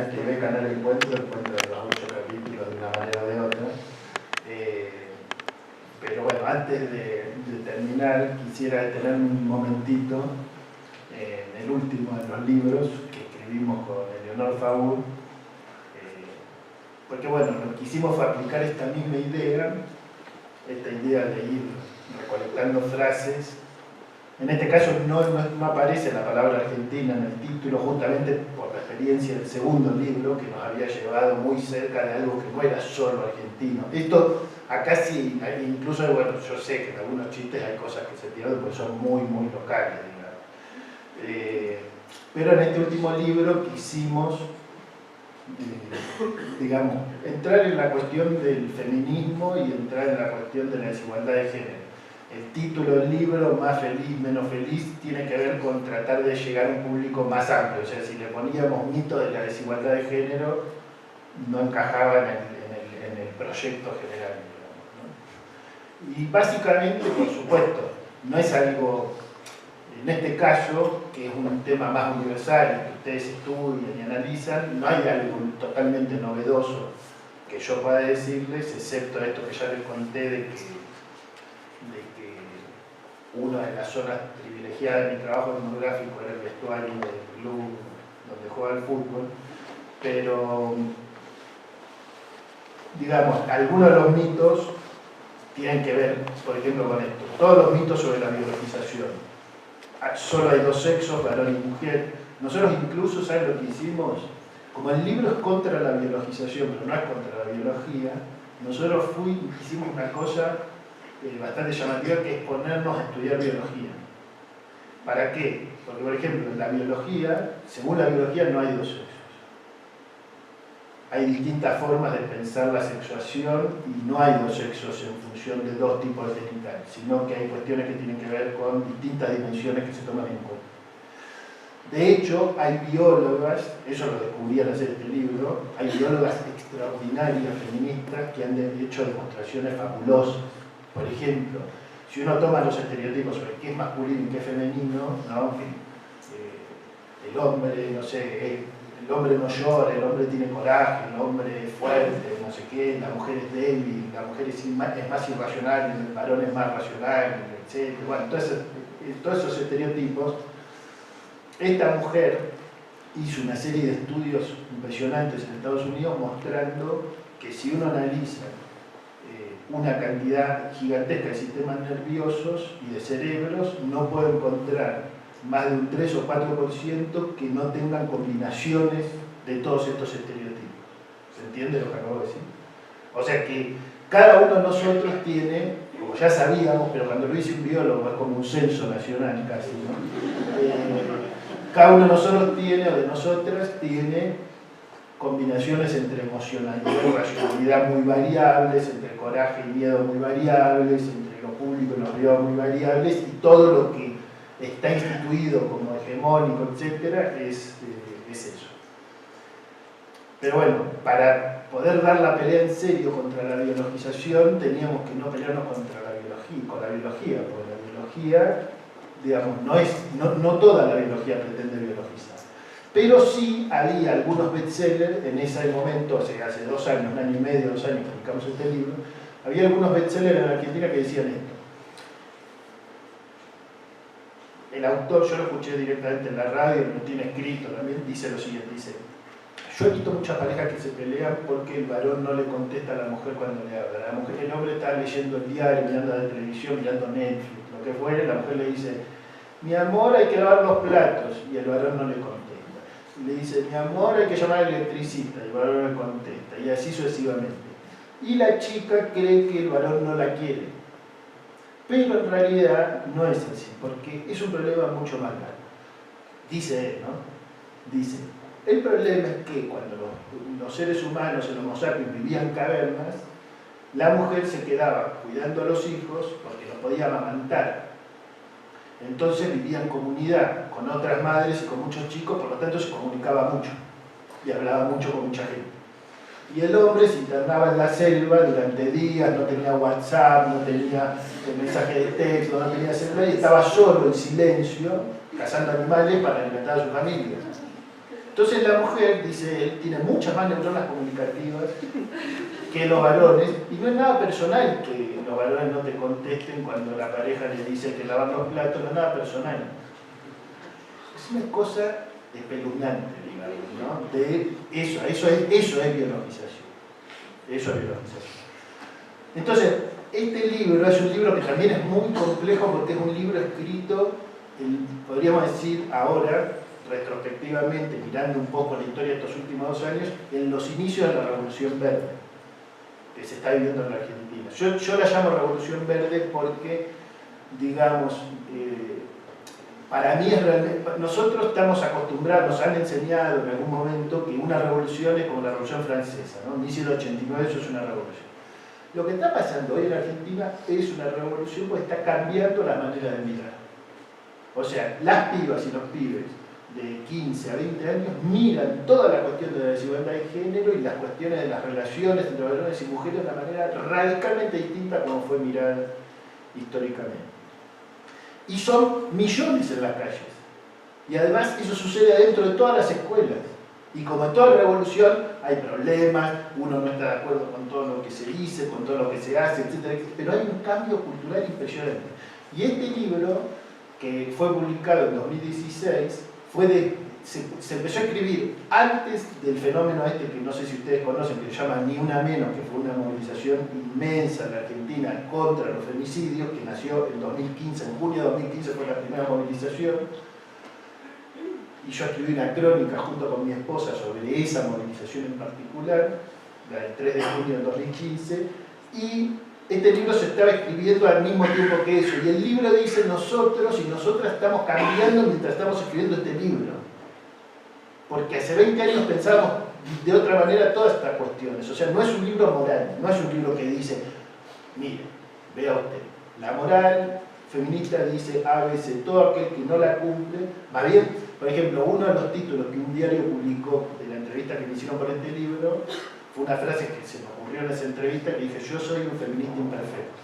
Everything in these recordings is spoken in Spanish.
páginas, que ve Canal Encuentro, encuentra los 8 capítulos de una manera o de otra. Pero bueno, antes de terminar, quisiera detener un momentito en el último de los libros que escribimos con Eleonor Faur, porque bueno, quisimos aplicar esta misma idea, esta idea de ir recolectando frases. En este caso no aparece la palabra Argentina en el título, justamente por la experiencia del segundo libro, que nos había llevado muy cerca de algo que no era solo argentino. Esto acá sí, incluso, bueno, yo sé que en algunos chistes hay cosas que se pierden porque son muy, muy locales, digamos. Pero en este último libro quisimos, digamos, entrar en la cuestión del feminismo y entrar en la cuestión de la desigualdad de género. El título del libro, Más feliz, menos feliz, tiene que ver con tratar de llegar a un público más amplio. O sea, si le poníamos mito de la desigualdad de género, no encajaba en el proyecto general, digamos, ¿no? Y básicamente, por supuesto, no es algo, en este caso, que es un tema más universal, que ustedes estudian y analizan, no hay algo totalmente novedoso que yo pueda decirles, excepto esto que ya les conté de que una de las zonas privilegiadas de mi trabajo etnográfico era el vestuario del club donde juega el fútbol, pero digamos, algunos de los mitos tienen que ver, por ejemplo, con esto. Todos los mitos sobre la biologización. Solo hay dos sexos, varón y mujer. Nosotros incluso, ¿saben lo que hicimos? Como el libro es contra la biologización, pero no es contra la biología, nosotros hicimos una cosa bastante llamativa, que es ponernos a estudiar biología. ¿Para qué? Porque, por ejemplo, en la biología, según la biología, no hay dos sexos. Hay distintas formas de pensar la sexuación y no hay dos sexos en función de dos tipos de genitales, sino que hay cuestiones que tienen que ver con distintas dimensiones que se toman en cuenta. De hecho, hay biólogas, eso lo descubrí al hacer este libro, hay biólogas extraordinarias, feministas, que han hecho demostraciones fabulosas. Por ejemplo, si uno toma los estereotipos sobre qué es masculino y qué es femenino, ¿no? El hombre, no sé, el hombre no llora, el hombre tiene coraje, el hombre es fuerte, no sé qué, la mujer es débil, la mujer es más irracional, el varón es más racional, etc. Bueno, todos esos estereotipos, esta mujer hizo una serie de estudios impresionantes en Estados Unidos mostrando que si uno analiza una cantidad gigantesca de sistemas nerviosos y de cerebros, no puede encontrar más de un 3 o 4% que no tengan combinaciones de todos estos estereotipos. ¿Se entiende lo que acabo de decir? O sea que cada uno de nosotros tiene, como ya sabíamos, pero cuando lo dice un biólogo es como un censo nacional casi, ¿no? Cada uno de nosotros tiene, o de nosotras, tiene combinaciones entre emocionalidad y racionalidad muy variables, entre coraje y miedo muy variables, entre lo público y lo privado muy variables, y todo lo que está instituido como hegemónico, etc., es eso. Pero bueno, para poder dar la pelea en serio contra la biologización, teníamos que no pelearnos contra la biología, porque la biología, digamos, no toda la biología pretende biologizar. Pero sí había algunos bestsellers en ese momento, hace 2 años, 1 año y medio, 2 años que publicamos este libro, había algunos bestsellers en Argentina que decían esto. El autor, yo lo escuché directamente en la radio, lo tiene escrito también, dice lo siguiente, dice: yo he visto muchas parejas que se pelean porque el varón no le contesta a la mujer cuando le habla. La mujer, el hombre está leyendo el diario, mirando la televisión, mirando Netflix, lo que fuere, la mujer le dice: mi amor, hay que lavar los platos, y el varón no le contesta. Y le dice: mi amor, hay que llamar al electricista, y el varón no le contesta, y así sucesivamente. Y la chica cree que el varón no la quiere. Pero en realidad no es así, porque es un problema mucho más grande. Dice él, ¿no? Dice: el problema es que cuando los seres humanos, el Homo sapiens, vivían en cavernas, la mujer se quedaba cuidando a los hijos porque los podía amamantar. Entonces vivía en comunidad con otras madres y con muchos chicos, por lo tanto se comunicaba mucho y hablaba mucho con mucha gente. Y el hombre se internaba en la selva durante días, no tenía WhatsApp, no tenía mensaje de texto, no tenía celular, y estaba solo en silencio, cazando animales para alimentar a su familia. Entonces la mujer, dice él, tiene muchas más neuronas comunicativas que los varones, y no es nada personal que los varones no te contesten cuando la pareja le dice que lavar los platos, no es nada personal. Es una cosa espeluznante, digamos, ¿no? De eso es biologización. Eso es biologización. Entonces, este libro es un libro que también es muy complejo porque es un libro escrito, podríamos decir ahora, retrospectivamente, mirando un poco la historia de estos últimos 2 años, en los inicios de la Revolución Verde, que se está viviendo en la Argentina. Yo la llamo Revolución Verde porque, digamos, para mí es realmente... Nosotros estamos acostumbrados, nos han enseñado en algún momento que una revolución es como la Revolución Francesa, ¿no? 1789 eso es una revolución. Lo que está pasando hoy en Argentina es una revolución porque está cambiando la manera de mirar. O sea, las pibas y los pibes de 15 a 20 años miran toda la cuestión de la desigualdad de género y las cuestiones de las relaciones entre varones y mujeres de una manera radicalmente distinta a como fue mirada históricamente. Y son millones en las calles. Y además eso sucede dentro de todas las escuelas. Y como en toda revolución hay problemas, uno no está de acuerdo con todo lo que se dice, con todo lo que se hace, etc. Pero hay un cambio cultural impresionante. Y este libro, que fue publicado en 2016, se empezó a escribir antes del fenómeno este que no sé si ustedes conocen, que se llama Ni Una Menos, que fue una movilización inmensa en la Argentina contra los femicidios, que nació en 2015, en junio de 2015 fue la primera movilización, y yo escribí una crónica junto con mi esposa sobre esa movilización en particular, la del 3 de junio de 2015, y este libro se estaba escribiendo al mismo tiempo que eso, y el libro dice nosotros y nosotras estamos cambiando mientras estamos escribiendo este libro. Porque hace 20 años pensábamos de otra manera todas estas cuestiones. O sea, no es un libro moral, no es un libro que dice, mire, vea usted, la moral feminista dice ABC, todo aquel que no la cumple, más bien, por ejemplo, uno de los títulos que un diario publicó de la entrevista que me hicieron por este libro, fue una frase que se me ocurrió en esa entrevista que dije, yo soy un feminista imperfecto.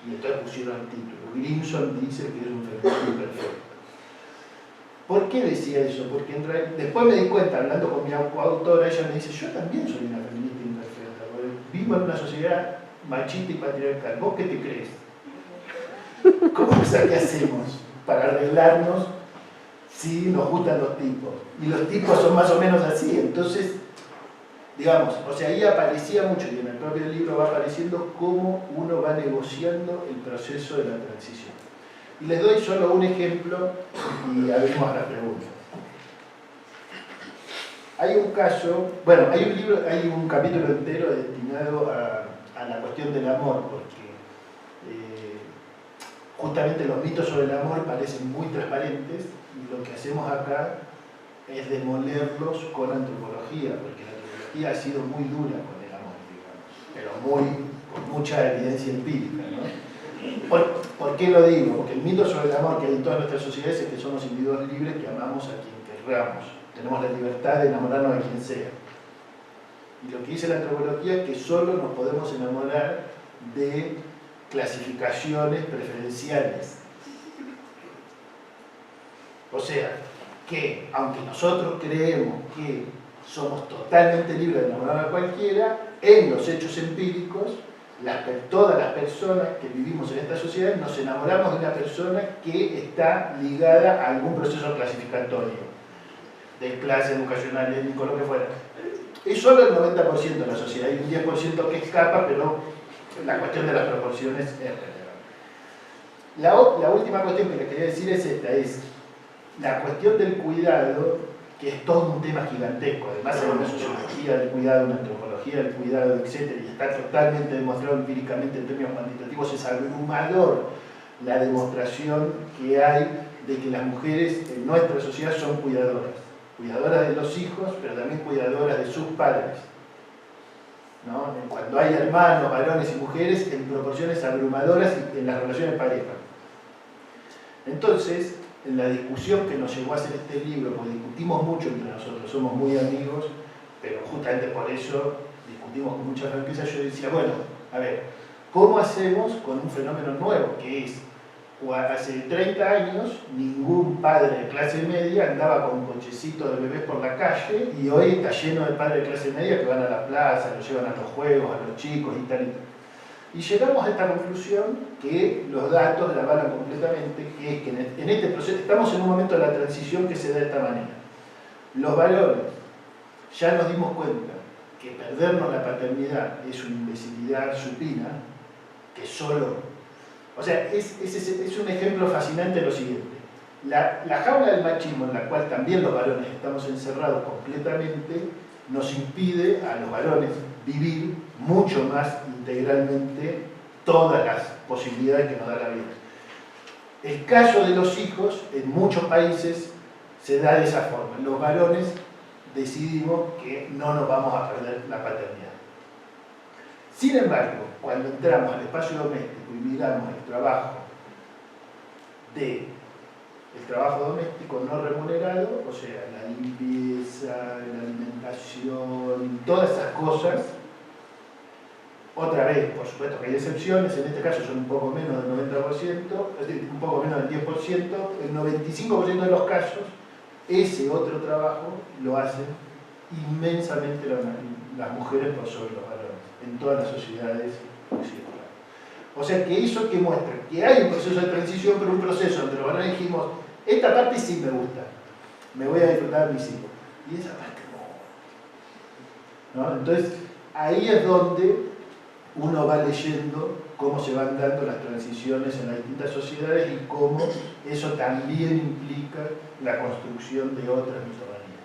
Y entonces pusieron el título, Grimson dice que es un feminista imperfecto. ¿Por qué decía eso? Porque después me di cuenta, hablando con mi coautora, ella me dice, yo también soy una feminista imperfecta, porque vivo en una sociedad machista y patriarcal. ¿Vos qué te crees? ¿Cómo es que hacemos para arreglarnos si nos gustan los tipos? Y los tipos son más o menos así, entonces, digamos, o sea, ahí aparecía mucho, y en el propio libro va apareciendo cómo uno va negociando el proceso de la transición. Y les doy solo un ejemplo y abrimos la pregunta. Hay un caso, bueno, hay un capítulo entero destinado a la cuestión del amor, porque justamente los mitos sobre el amor parecen muy transparentes y lo que hacemos acá es demolerlos con antropología, porque la antropología ha sido muy dura con el amor, digamos, pero con mucha evidencia empírica, ¿no? ¿Por qué lo digo? Porque el mito sobre el amor que hay en todas nuestras sociedades es que somos individuos libres que amamos a quien querramos. Tenemos la libertad de enamorarnos de quien sea. Y lo que dice la antropología es que solo nos podemos enamorar de clasificaciones preferenciales. O sea, que aunque nosotros creemos que somos totalmente libres de enamorar a cualquiera, en los hechos empíricos, todas las personas que vivimos en esta sociedad nos enamoramos de una persona que está ligada a algún proceso clasificatorio, de clase, educacional, étnico, lo que fuera. Es solo el 90% de la sociedad, hay un 10% que escapa, pero la cuestión de las proporciones es relevante. La última cuestión que les quería decir es esta, es la cuestión del cuidado, que es todo un tema gigantesco. Además hay una sociología del cuidado, una antropología del cuidado, etc. Y está totalmente demostrado empíricamente en términos cuantitativos. Es abrumador la demostración que hay de que las mujeres en nuestra sociedad son cuidadoras de los hijos, pero también cuidadoras de sus padres, ¿no? Cuando hay hermanos, varones y mujeres, en proporciones abrumadoras en las relaciones de pareja. Entonces, en la discusión que nos llevó a hacer este libro, porque discutimos mucho entre nosotros, somos muy amigos, pero justamente por eso discutimos con mucha franqueza, yo decía, bueno, a ver, ¿cómo hacemos con un fenómeno nuevo, que es o hace 30 años, ningún padre de clase media andaba con cochecito de bebés por la calle, y hoy está lleno de padres de clase media que van a la plaza, los llevan a los juegos, a los chicos y tal y tal. Y llegamos a esta conclusión que los datos la avalan completamente, que es que en este proceso, estamos en un momento de la transición que se da de esta manera. Los varones, ya nos dimos cuenta que perdernos la paternidad es una imbecilidad supina, que solo... O sea, es un ejemplo fascinante de lo siguiente. La jaula del machismo, en la cual también los varones estamos encerrados completamente, nos impide a los varones vivir mucho más integralmente todas las posibilidades que nos da la vida. El caso de los hijos, en muchos países, se da de esa forma. Los varones decidimos que no nos vamos a perder la paternidad. Sin embargo, cuando entramos al espacio doméstico y miramos el trabajo doméstico no remunerado, o sea, la limpieza, la alimentación, todas esas cosas, otra vez, por supuesto que hay excepciones, en este caso son un poco menos del 90%, es decir, un poco menos del 10%, el 95% de los casos, ese otro trabajo lo hacen inmensamente las mujeres por sobre los varones, en todas las sociedades occidentales. O sea que eso que muestra que hay un proceso de transición, pero un proceso donde los varones dijimos, esta parte sí me gusta, me voy a disfrutar de mis hijos, y esa parte no. Entonces, ahí es donde uno va leyendo cómo se van dando las transiciones en las distintas sociedades y cómo eso también implica la construcción de otras mitomanías.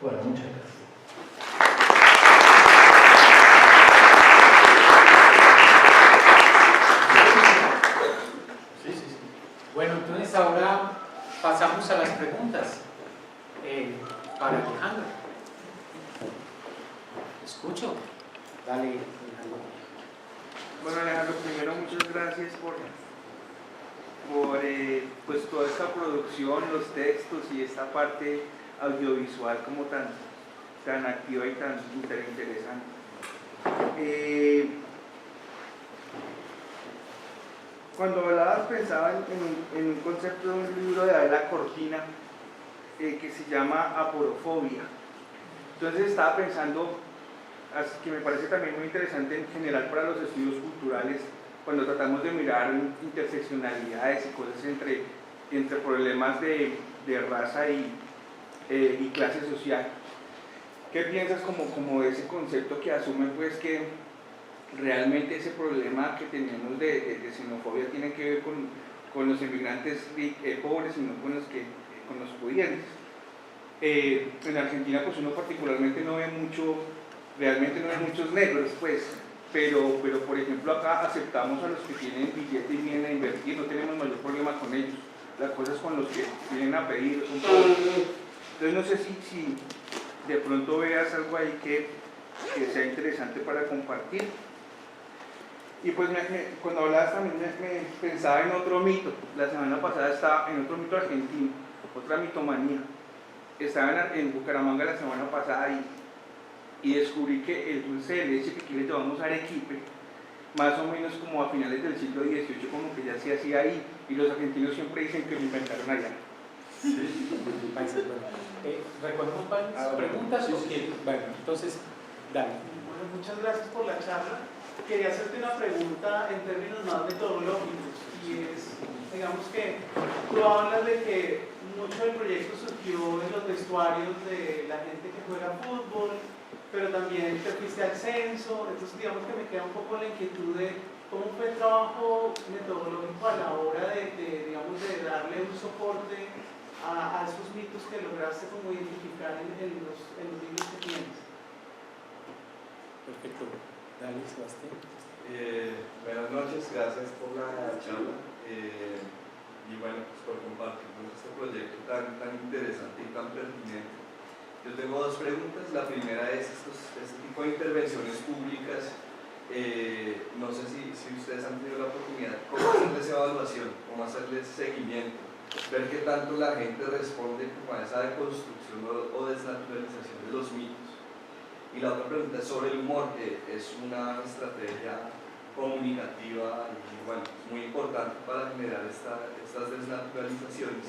Bueno, muchas gracias. Bueno, entonces ahora pasamos a las preguntas. Para Alejandro. Escucho. Dale, Alejandro. Bueno, Alejandro, primero muchas gracias por pues toda esta producción, los textos y esta parte audiovisual como tan activa y tan interesante. Cuando hablabas pensaba en un concepto de un libro de Adela Cortina que se llama Aporofobia. Entonces estaba pensando, que me parece también muy interesante en general para los estudios culturales, cuando tratamos de mirar interseccionalidades y cosas entre problemas de raza y clase social. ¿Qué piensas como de ese concepto que asume pues que realmente ese problema que tenemos de xenofobia tiene que ver con los inmigrantes pobres y no con los pudientes? En Argentina pues uno particularmente no ve realmente no ve muchos negros pues, pero por ejemplo acá aceptamos a los que tienen billete y vienen a invertir, no tenemos mayor problema con ellos. La cosa es con los que vienen a pedir, son pobres. Entonces no sé si de pronto veas algo ahí que sea interesante para compartir. Y pues cuando hablabas también me pensaba en otro mito. La semana pasada estaba en otro mito argentino, otra mitomanía. Estaba en Bucaramanga la semana pasada y descubrí que el dulce de leche que aquí le llamamos arequipe, más o menos como a finales del siglo XVIII como que ya se hacía ahí, y los argentinos siempre dicen que lo inventaron allá. ¿Recogemos varias preguntas? Bueno, entonces, dale. Bueno, muchas gracias por la charla. Quería hacerte una pregunta en términos más metodológicos, y es, digamos que tú hablas de que mucho del proyecto surgió en los vestuarios de la gente que juega fútbol, pero también te fuiste al censo, entonces digamos que me queda un poco la inquietud de cómo fue el trabajo metodológico a la hora digamos, de darle un soporte a esos mitos que lograste como identificar en los libros que tienes. Perfecto. Dale, Sebastián. Buenas noches, gracias por la charla y bueno, pues por compartir este proyecto tan interesante y tan pertinente. Yo tengo dos preguntas. La primera es este tipo de intervenciones públicas. No sé si ustedes han tenido la oportunidad, cómo hacerles evaluación, cómo hacerles seguimiento, ver qué tanto la gente responde como a esa deconstrucción o desnaturalización de los mitos. Y la otra pregunta es sobre el humor, que es una estrategia comunicativa y bueno, muy importante para generar estas desnaturalizaciones.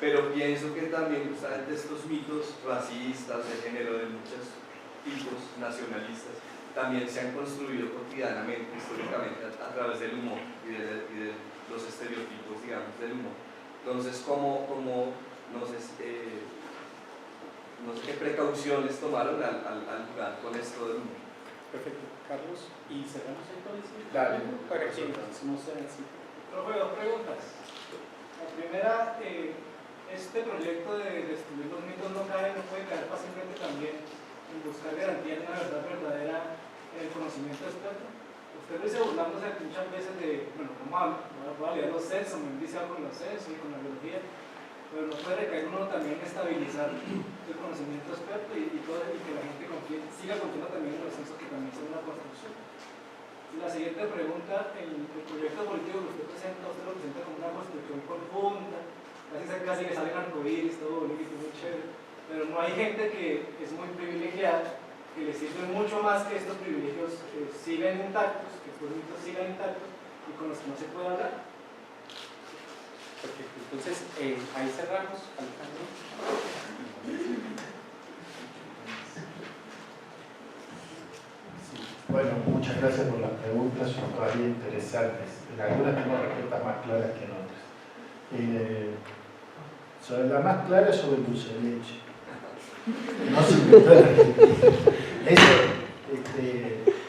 Pero pienso que también justamente estos mitos racistas, de género, de muchos tipos, nacionalistas, también se han construido cotidianamente, históricamente, a través del humor y de los estereotipos, digamos, del humor. Entonces, no sé qué precauciones tomaron al jugar con esto del humor. Perfecto. Carlos, y cerramos entonces. Dale. Para que no se así. Profe, dos preguntas. La primera, este proyecto de destruir los mitos no puede caer fácilmente también en buscar garantía de una verdad verdadera en el conocimiento experto. Usted lo dice burlándose muchas veces de, bueno, voy a leer los censos, me dice algo con los censos y con la biología, pero no puede recaer uno también en estabilizar el conocimiento experto y que la gente siga confiando también en los censos que también son una construcción. Y la siguiente pregunta, el proyecto político que usted lo presenta como una construcción conjunta, casi que salen arcoíris, todo bonito, muy chévere, pero no hay gente que es muy privilegiada, que le sirve mucho más que estos privilegios sigan intactos, que estos mitos sigan intactos y con los que no se puede hablar. Perfecto. Entonces, ahí cerramos, Alejandro. Bueno, muchas gracias por las preguntas, son todavía interesantes. En algunas tengo respuestas más claras que en otras. Sobre la más clara es sobre el dulce de leche. No se inventó en Argentina.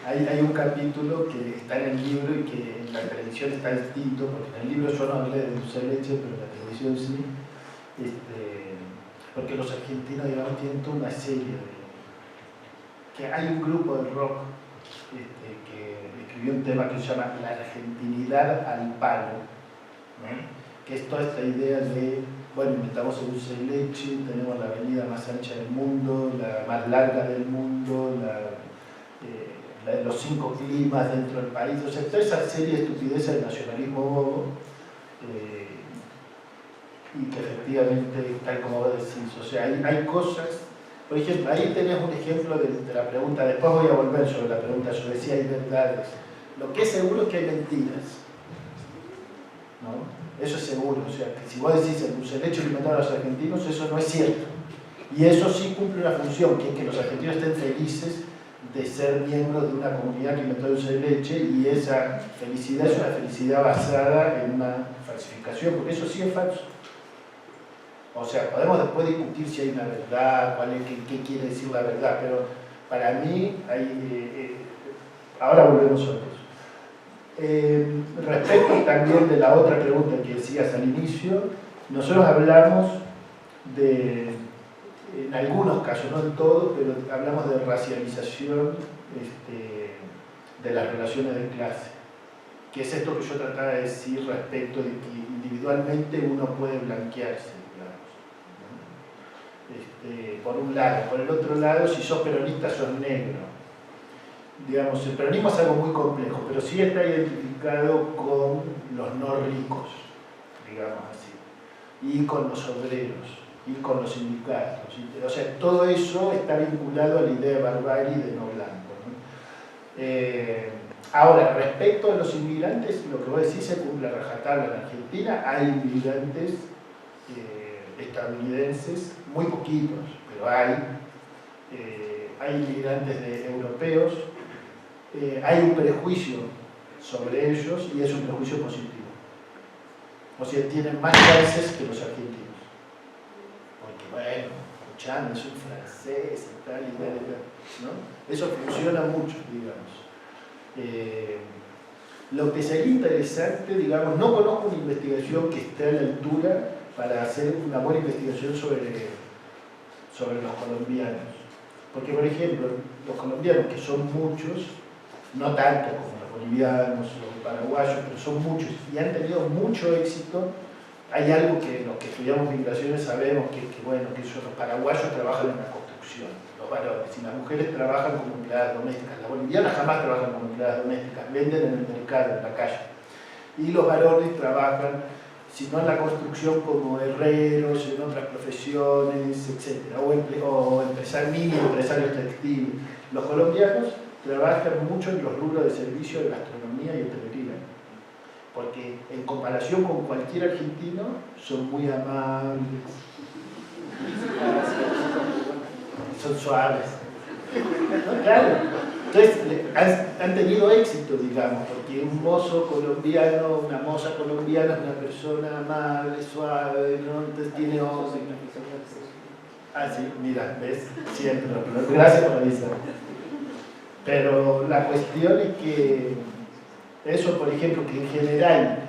Hay un capítulo que está en el libro y que en la televisión está distinto, porque en el libro yo no hablé de dulce de leche, pero en la televisión sí. Porque los argentinos, digamos, tienen toda una serie que hay un grupo de rock que escribió un tema que se llama La Argentinidad al Palo, ¿no? Que es toda esta idea de, bueno, inventamos el dulce de leche, tenemos la avenida más ancha del mundo, la más larga del mundo, los 5 climas dentro del país, o sea, toda esa serie de estupideces del nacionalismo bobo, y que efectivamente, tal como vos decís, o sea, hay cosas, por ejemplo, ahí tenés un ejemplo de la pregunta, después voy a volver sobre la pregunta, sobre si hay verdades. Lo que es seguro es que hay mentiras, ¿no? Eso es seguro, o sea, que si vos decís el dulce de leche lo inventaron los argentinos, eso no es cierto. Y eso sí cumple una función, que es que los argentinos estén felices de ser miembros de una comunidad que inventó el dulce de leche, y esa felicidad es una felicidad basada en una falsificación, porque eso sí es falso. O sea, podemos después discutir si hay una verdad, qué quiere decir la verdad, pero para mí ahora volvemos sobre eso. Respecto también de la otra pregunta que decías al inicio, nosotros hablamos en algunos casos, no en todos, pero hablamos de racialización de las relaciones de clase, que es esto que yo trataba de decir respecto de que individualmente uno puede blanquearse, digamos, ¿no? Por un lado. Por el otro lado, si sos peronista, sos negro. Digamos, el peronismo es algo muy complejo, pero sí está identificado con los no ricos, digamos así, y con los obreros, y con los sindicatos. O sea, todo eso está vinculado a la idea de barbarie de no blanco, ¿no? Ahora, respecto a los inmigrantes, lo que vos decís se cumple a rajatabla. En Argentina hay inmigrantes estadounidenses, muy poquitos, pero hay inmigrantes europeos. Hay un prejuicio sobre ellos y es un prejuicio positivo. O sea, tienen más chances que los argentinos. Porque, bueno, escuchando, es un francés y tal, ¿no? Eso funciona mucho, digamos. Lo que sería interesante, digamos, no conozco una investigación que esté a la altura para hacer una buena investigación sobre los colombianos. Porque, por ejemplo, los colombianos, que son muchos, no tanto como los bolivianos o los paraguayos, pero son muchos y han tenido mucho éxito. Hay algo que los que estudiamos migraciones sabemos que los paraguayos trabajan en la construcción, los varones, y las mujeres trabajan como empleadas domésticas. Las bolivianas jamás trabajan como empleadas domésticas, venden en el mercado, en la calle. Y los varones trabajan, si no en la construcción, como herreros, en otras profesiones, etc. O mini empresarios textiles. Los colombianos trabajan mucho en los rubros de servicio de gastronomía y hotelería, porque en comparación con cualquier argentino son muy amables, son suaves. No, claro. Entonces han tenido éxito, digamos, porque un mozo colombiano, una moza colombiana es una persona amable, suave, ¿no? Entonces tiene Ah, sí, mira, ves, siempre, pero gracias por avisar. Pero la cuestión es que eso, por ejemplo, que en general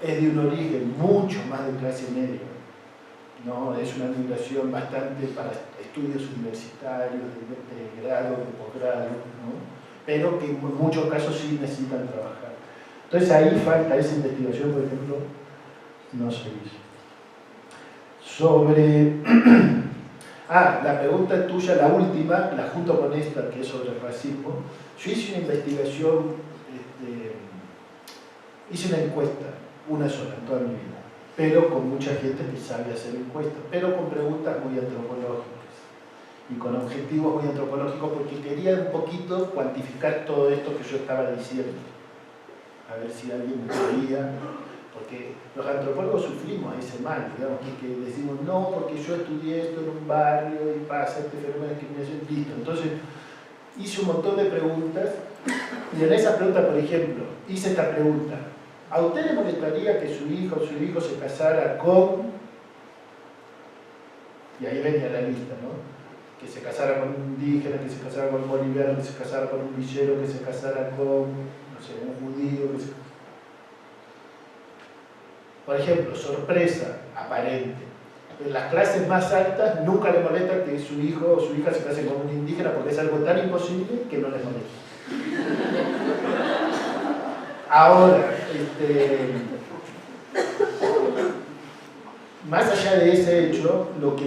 es de un origen mucho más de clase media, ¿no? Es una migración bastante para estudios universitarios, de grado, de posgrado, ¿no? Pero que en muchos casos sí necesitan trabajar. Entonces ahí falta esa investigación, por ejemplo, no se hizo. Sobre... la pregunta tuya, la última, la junto con esta, que es sobre el racismo. Yo hice una investigación, hice una encuesta, una sola en toda mi vida, pero con mucha gente que sabe hacer encuestas, pero con preguntas muy antropológicas y con objetivos muy antropológicos, porque quería un poquito cuantificar todo esto que yo estaba diciendo, a ver si alguien me creía. Porque los antropólogos sufrimos ese mal, digamos, que decimos, no, porque yo estudié esto en un barrio y pasa este fenómeno de discriminación, listo. Entonces, hice un montón de preguntas, y en esa pregunta, por ejemplo, hice esta pregunta: ¿a usted le molestaría que su hijo se casara con...? Y ahí venía la lista, ¿no? Que se casara con un indígena, que se casara con un boliviano, que se casara con un villero, que se casara con, no sé, un judío, que se... Por ejemplo, sorpresa aparente. En las clases más altas nunca le molesta que su hijo o su hija se case con un indígena porque es algo tan imposible que no les molesta. Ahora, más allá de ese hecho, lo que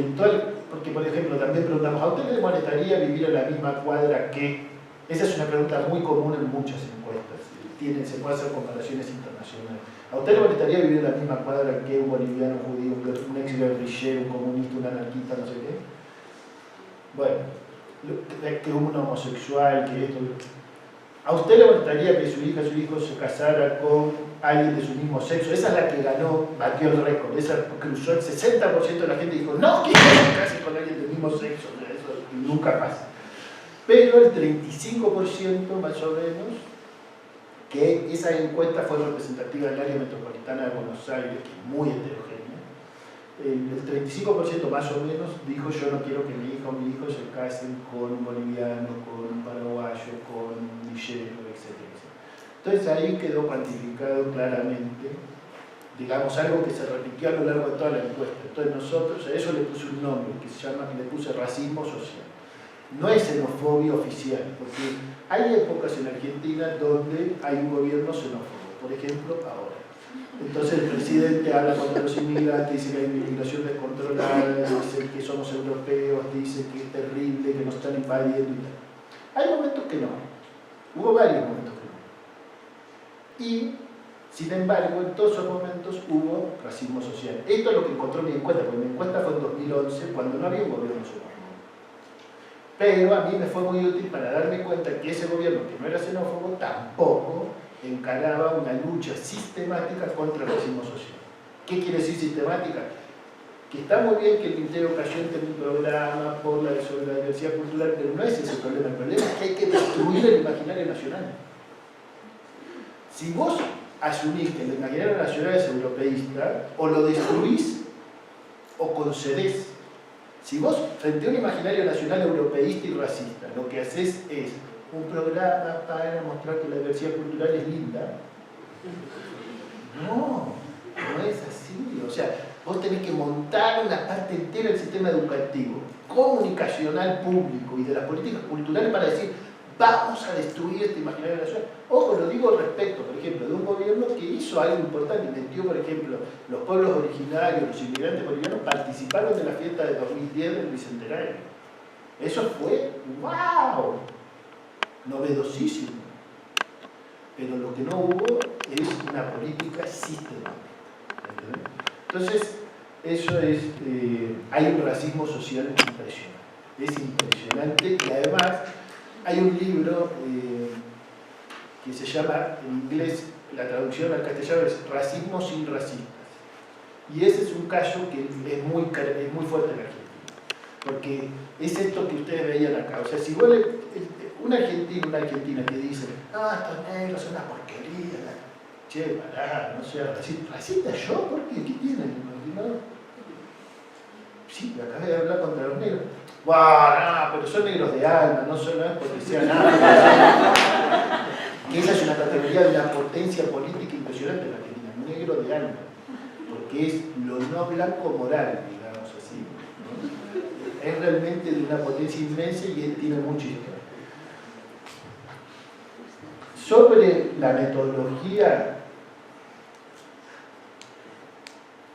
porque por ejemplo también preguntamos, ¿a usted le molestaría vivir en la misma cuadra que? Esa es una pregunta muy común en muchas encuestas. Se puede hacer comparaciones internacionales. ¿A usted le molestaría vivir en la misma cuadra que un boliviano, un judío, un ex guerrillero, un comunista, un anarquista, no sé qué? Bueno, que un homosexual, que esto... ¿A usted le molestaría que su hija o su hijo se casara con alguien de su mismo sexo? Esa es la que ganó, batió el récord. Esa cruzó el 60% de la gente y dijo, no, que yo me case con alguien del mismo sexo. Eso nunca pasa. Pero el 35% más o menos, que esa encuesta fue representativa del área metropolitana de Buenos Aires, que es muy heterogénea, el 35% más o menos dijo: yo no quiero que mi hija o mi hijo se casen con un boliviano, con un paraguayo, con un villero, etc. Entonces ahí quedó cuantificado claramente, digamos, algo que se repitió a lo largo de toda la encuesta. Entonces nosotros a eso le puse un nombre que le puse racismo social. No es xenofobia oficial, porque hay épocas en Argentina donde hay un gobierno xenófobo, por ejemplo, ahora. Entonces el presidente habla contra los inmigrantes, dice que hay una inmigración descontrolada, dice que somos europeos, dice que es terrible, que nos están invadiendo y tal. Hay momentos que no, hubo varios momentos que no. Y, sin embargo, en todos esos momentos hubo racismo social. Esto es lo que encontró mi encuesta, porque mi encuesta fue en 2011, cuando no había un gobierno xenófobo. Pero a mí me fue muy útil para darme cuenta que ese gobierno, que no era xenófobo, tampoco encaraba una lucha sistemática contra el racismo social. ¿Qué quiere decir sistemática? Que está muy bien que el Ministerio de Educación tenga un programa sobre la diversidad cultural, pero no es ese el problema. El problema es que hay que destruir el imaginario nacional. Si vos asumís que el imaginario nacional es europeísta, o lo destruís o concedés. Si vos, frente a un imaginario nacional europeísta y racista, lo que haces es un programa para mostrar que la diversidad cultural es linda, no es así. O sea, vos tenés que montar una parte entera del sistema educativo, comunicacional público y de las políticas culturales para decir, vamos a destruir este imaginario nacional. Ojo, lo digo respecto, por ejemplo, de un gobierno que hizo algo importante, metió, por ejemplo, los pueblos originarios, los inmigrantes bolivianos participaron de la fiesta de 2010 del Bicentenario. Eso fue, ¡wow!, novedosísimo. Pero lo que no hubo es una política sistemática. Entonces, eso es, hay un racismo social impresionante. Es impresionante y además hay un libro que se llama, en inglés, la traducción al castellano es Racismo sin racistas. Y ese es un caso que es muy fuerte en Argentina. Porque es esto que ustedes veían acá. O sea, si vos una argentina que dice, estos negros son una porquería, che, pará, no sea racista. ¿Racista yo? ¿Por qué? ¿Qué tienen? ¿No? Sí, acabé de hablar contra los negros. Bueno, pero son negros de alma, no es porque sean nada. Esa es una categoría de una potencia política impresionante en la Argentina, negro de alma, porque es lo no blanco moral, digamos así, ¿no? Es realmente de una potencia inmensa y él tiene mucha historia. Sobre la metodología,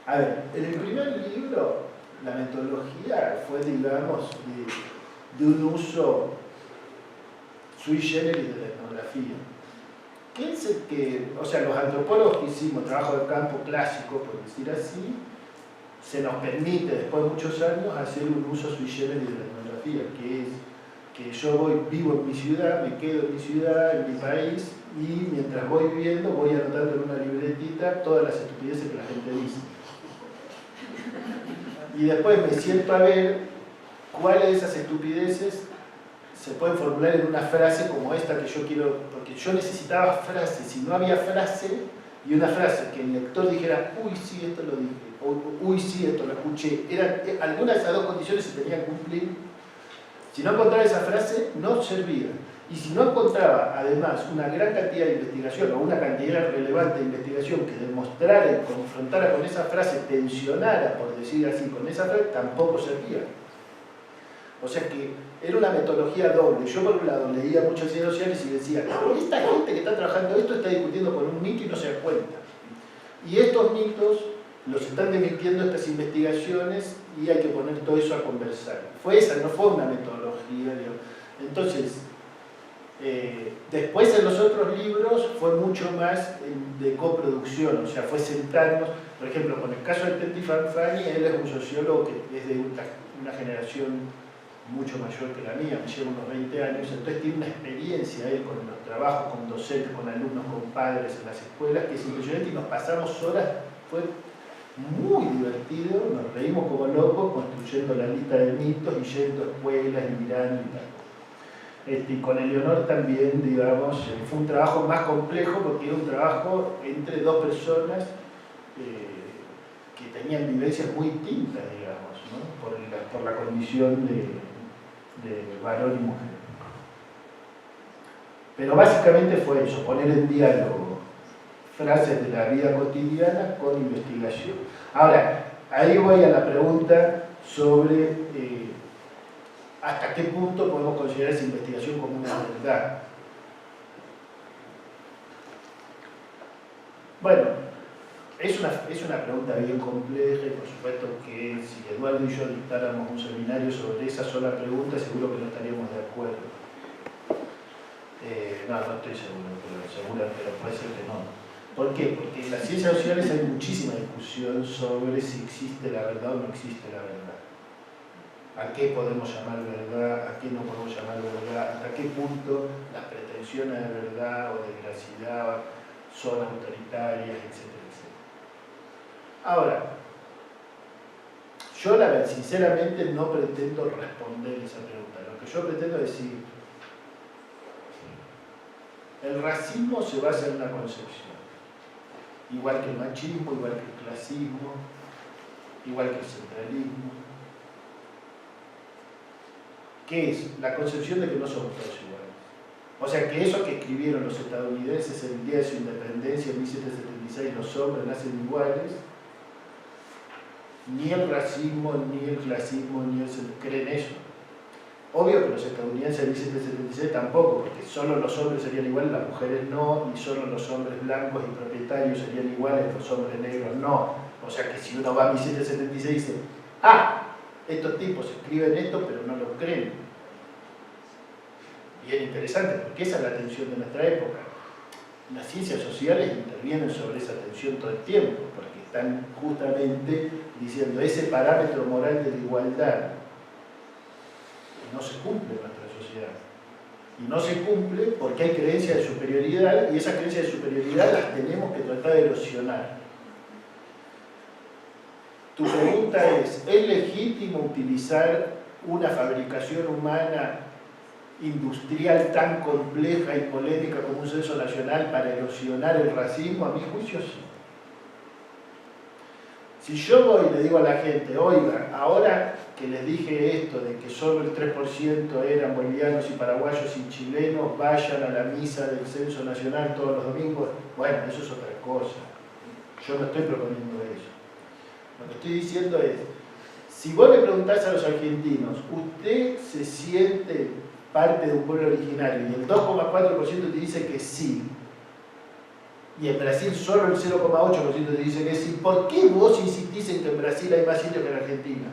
a ver, en el primer libro, la metodología fue, digamos, de un uso sui generis de la etnografía. ¿Qué es el que, o sea, los antropólogos que hicimos trabajo de campo clásico, por decir así, se nos permite después de muchos años hacer un uso sui generis de la etnografía, que es que yo vivo en mi ciudad, me quedo en mi ciudad, en mi país, y mientras voy viviendo voy anotando en una libretita todas las estupideces que la gente dice. Y después me siento a ver cuáles de esas estupideces se pueden formular en una frase como esta que yo quiero, porque yo necesitaba frase, si no había frase, y una frase que el lector dijera, uy, sí, esto lo dije, o uy, sí, esto lo escuché, algunas de esas dos condiciones se tenían que cumplir. Si no encontraba esa frase, no servía. Y si no encontraba, además, una gran cantidad de investigación, o una cantidad relevante de investigación que demostrara y confrontara con esa frase, tensionara, por decir así, con esa frase, tampoco servía. O sea que era una metodología doble. Yo, por un lado, leía muchas ciencias sociales y decía, esta gente que está trabajando esto está discutiendo con un mito y no se da cuenta. Y estos mitos los están desmintiendo estas investigaciones y hay que poner todo eso a conversar. No fue una metodología. Entonces, después en los otros libros fue mucho más de coproducción, o sea, fue sentarnos, por ejemplo, con el caso de Teti Fanfani, él es un sociólogo que es de una generación mucho mayor que la mía, me lleva unos 20 años, entonces tiene una experiencia él con los trabajos, con docentes, con alumnos, con padres en las escuelas, que es impresionante y nos pasamos horas, fue muy divertido, nos reímos como locos construyendo la lista de mitos y yendo a escuelas y mirando y tal. Y con Eleonor también, digamos, fue un trabajo más complejo porque era un trabajo entre dos personas que tenían vivencias muy distintas, digamos, ¿no? por la condición de varón y mujer. Pero básicamente fue eso, poner en diálogo frases de la vida cotidiana con investigación. Ahora, ahí voy a la pregunta sobre hasta qué punto podemos considerar esa investigación como una verdad. Bueno, es una pregunta bien compleja y por supuesto que si Eduardo y yo dictáramos un seminario sobre esa sola pregunta, seguro que no estaríamos de acuerdo. No estoy seguro, pero puede ser que no. ¿Por qué? Porque en las ciencias sociales hay muchísima discusión sobre si existe la verdad o no existe la verdad. ¿A qué podemos llamar verdad? ¿A qué no podemos llamar verdad? ¿Hasta qué punto las pretensiones de verdad o de veracidad son autoritarias, etcétera, etcétera? Ahora, yo sinceramente no pretendo responder esa pregunta. Lo que yo pretendo decir, el racismo se basa en una concepción. Igual que el machismo, igual que el clasismo, igual que el centralismo. ¿Qué es? La concepción de que no somos todos iguales. O sea, que eso que escribieron los estadounidenses el día de su independencia en 1776, los hombres nacen iguales, ni el racismo, ni el clasismo, ni el creen eso. Obvio que los estadounidenses en 1776 tampoco, porque solo los hombres serían iguales, las mujeres no, y solo los hombres blancos y propietarios serían iguales, los hombres negros no. O sea que si uno va a 1776 y dice, estos tipos escriben esto pero no lo creen. Bien interesante, porque esa es la tensión de nuestra época. Las ciencias sociales intervienen sobre esa tensión todo el tiempo, porque están justamente diciendo ese parámetro moral de la igualdad no se cumple en nuestra sociedad. Y no se cumple porque hay creencias de superioridad y esas creencias de superioridad las tenemos que tratar de erosionar. Tu pregunta es legítimo utilizar una fabricación humana industrial tan compleja y polémica como un censo nacional para erosionar el racismo? A mi juicio sí. Si yo voy y le digo a la gente, oiga, ahora que les dije esto de que solo el 3% eran bolivianos y paraguayos y chilenos, vayan a la misa del censo nacional todos los domingos, bueno, eso es otra cosa. Yo no estoy proponiendo eso. Lo que estoy diciendo es, si vos le preguntás a los argentinos, ¿usted se siente parte de un pueblo originario? Y el 2,4% te dice que sí, y en Brasil solo el 0,8% te dice que sí, ¿por qué vos insistís en que en Brasil hay más indios que en Argentina?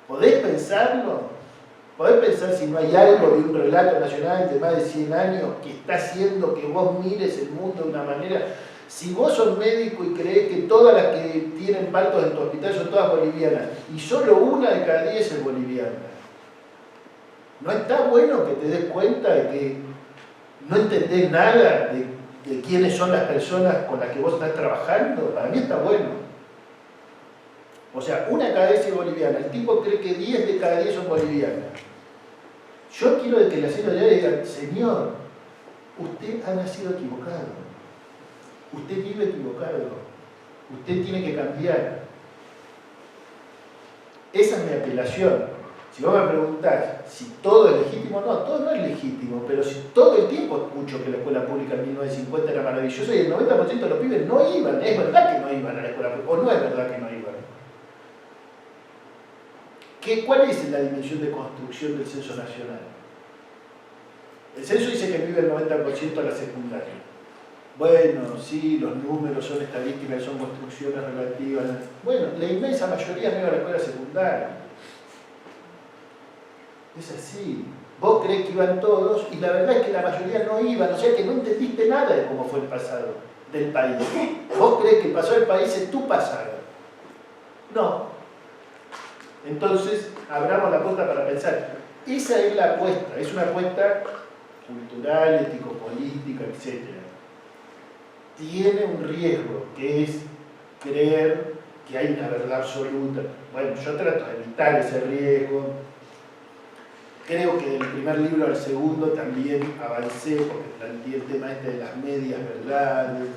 ¿Podés pensarlo? ¿Podés pensar si no hay algo de un relato nacional de más de 100 años que está haciendo que vos mires el mundo de una manera? Si vos sos médico y creés que todas las que tienen partos en tu hospital son todas bolivianas y solo una de cada 10 es boliviana, ¿no está bueno que te des cuenta de que no entendés nada de quiénes son las personas con las que vos estás trabajando? Para mí está bueno. O sea, una de cada 10 es boliviana, el tipo cree que 10 de cada 10 son bolivianas. Yo quiero que la señora le diga, señor, usted ha nacido equivocado. Usted vive equivocado, usted tiene que cambiar. Esa es mi apelación. Si vos me preguntás si todo es legítimo, no, todo no es legítimo, pero si todo el tiempo escucho que la escuela pública en 1950 era maravillosa y el 90% de los pibes no iban, es verdad que no iban a la escuela pública, o no es verdad que no iban. ¿Cuál es la dimensión de construcción del censo nacional? El censo dice que vive el 90% a la secundaria. Bueno, sí, los números son estadísticas, son construcciones relativas. Bueno, la inmensa mayoría no iba a la escuela secundaria. Es así. Vos creés que iban todos y la verdad es que la mayoría no iban, o sea que no entendiste nada de cómo fue el pasado del país. Vos creés que el pasado del país es tu pasado. No. Entonces, abramos la puerta para pensar. Esa es la apuesta, es una apuesta cultural, ético-política, etc. Tiene un riesgo, que es creer que hay una verdad absoluta. Bueno, yo trato de evitar ese riesgo. Creo que del primer libro al segundo también avancé, porque planteé el tema este de las medias verdades,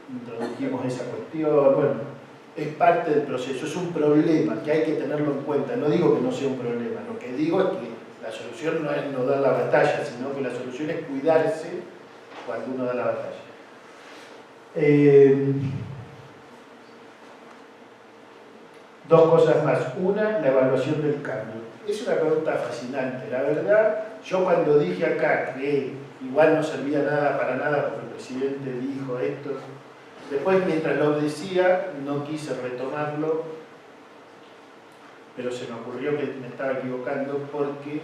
introdujimos esa cuestión. Bueno, es parte del proceso, es un problema que hay que tenerlo en cuenta. No digo que no sea un problema, lo que digo es que la solución no es no dar la batalla, sino que la solución es cuidarse cuando uno da la batalla. Dos cosas más. Una, la evaluación del cambio. Es una pregunta fascinante. La verdad, yo cuando dije acá que igual no servía nada para nada porque el presidente dijo esto, después mientras lo decía no quise retomarlo, pero se me ocurrió que me estaba equivocando porque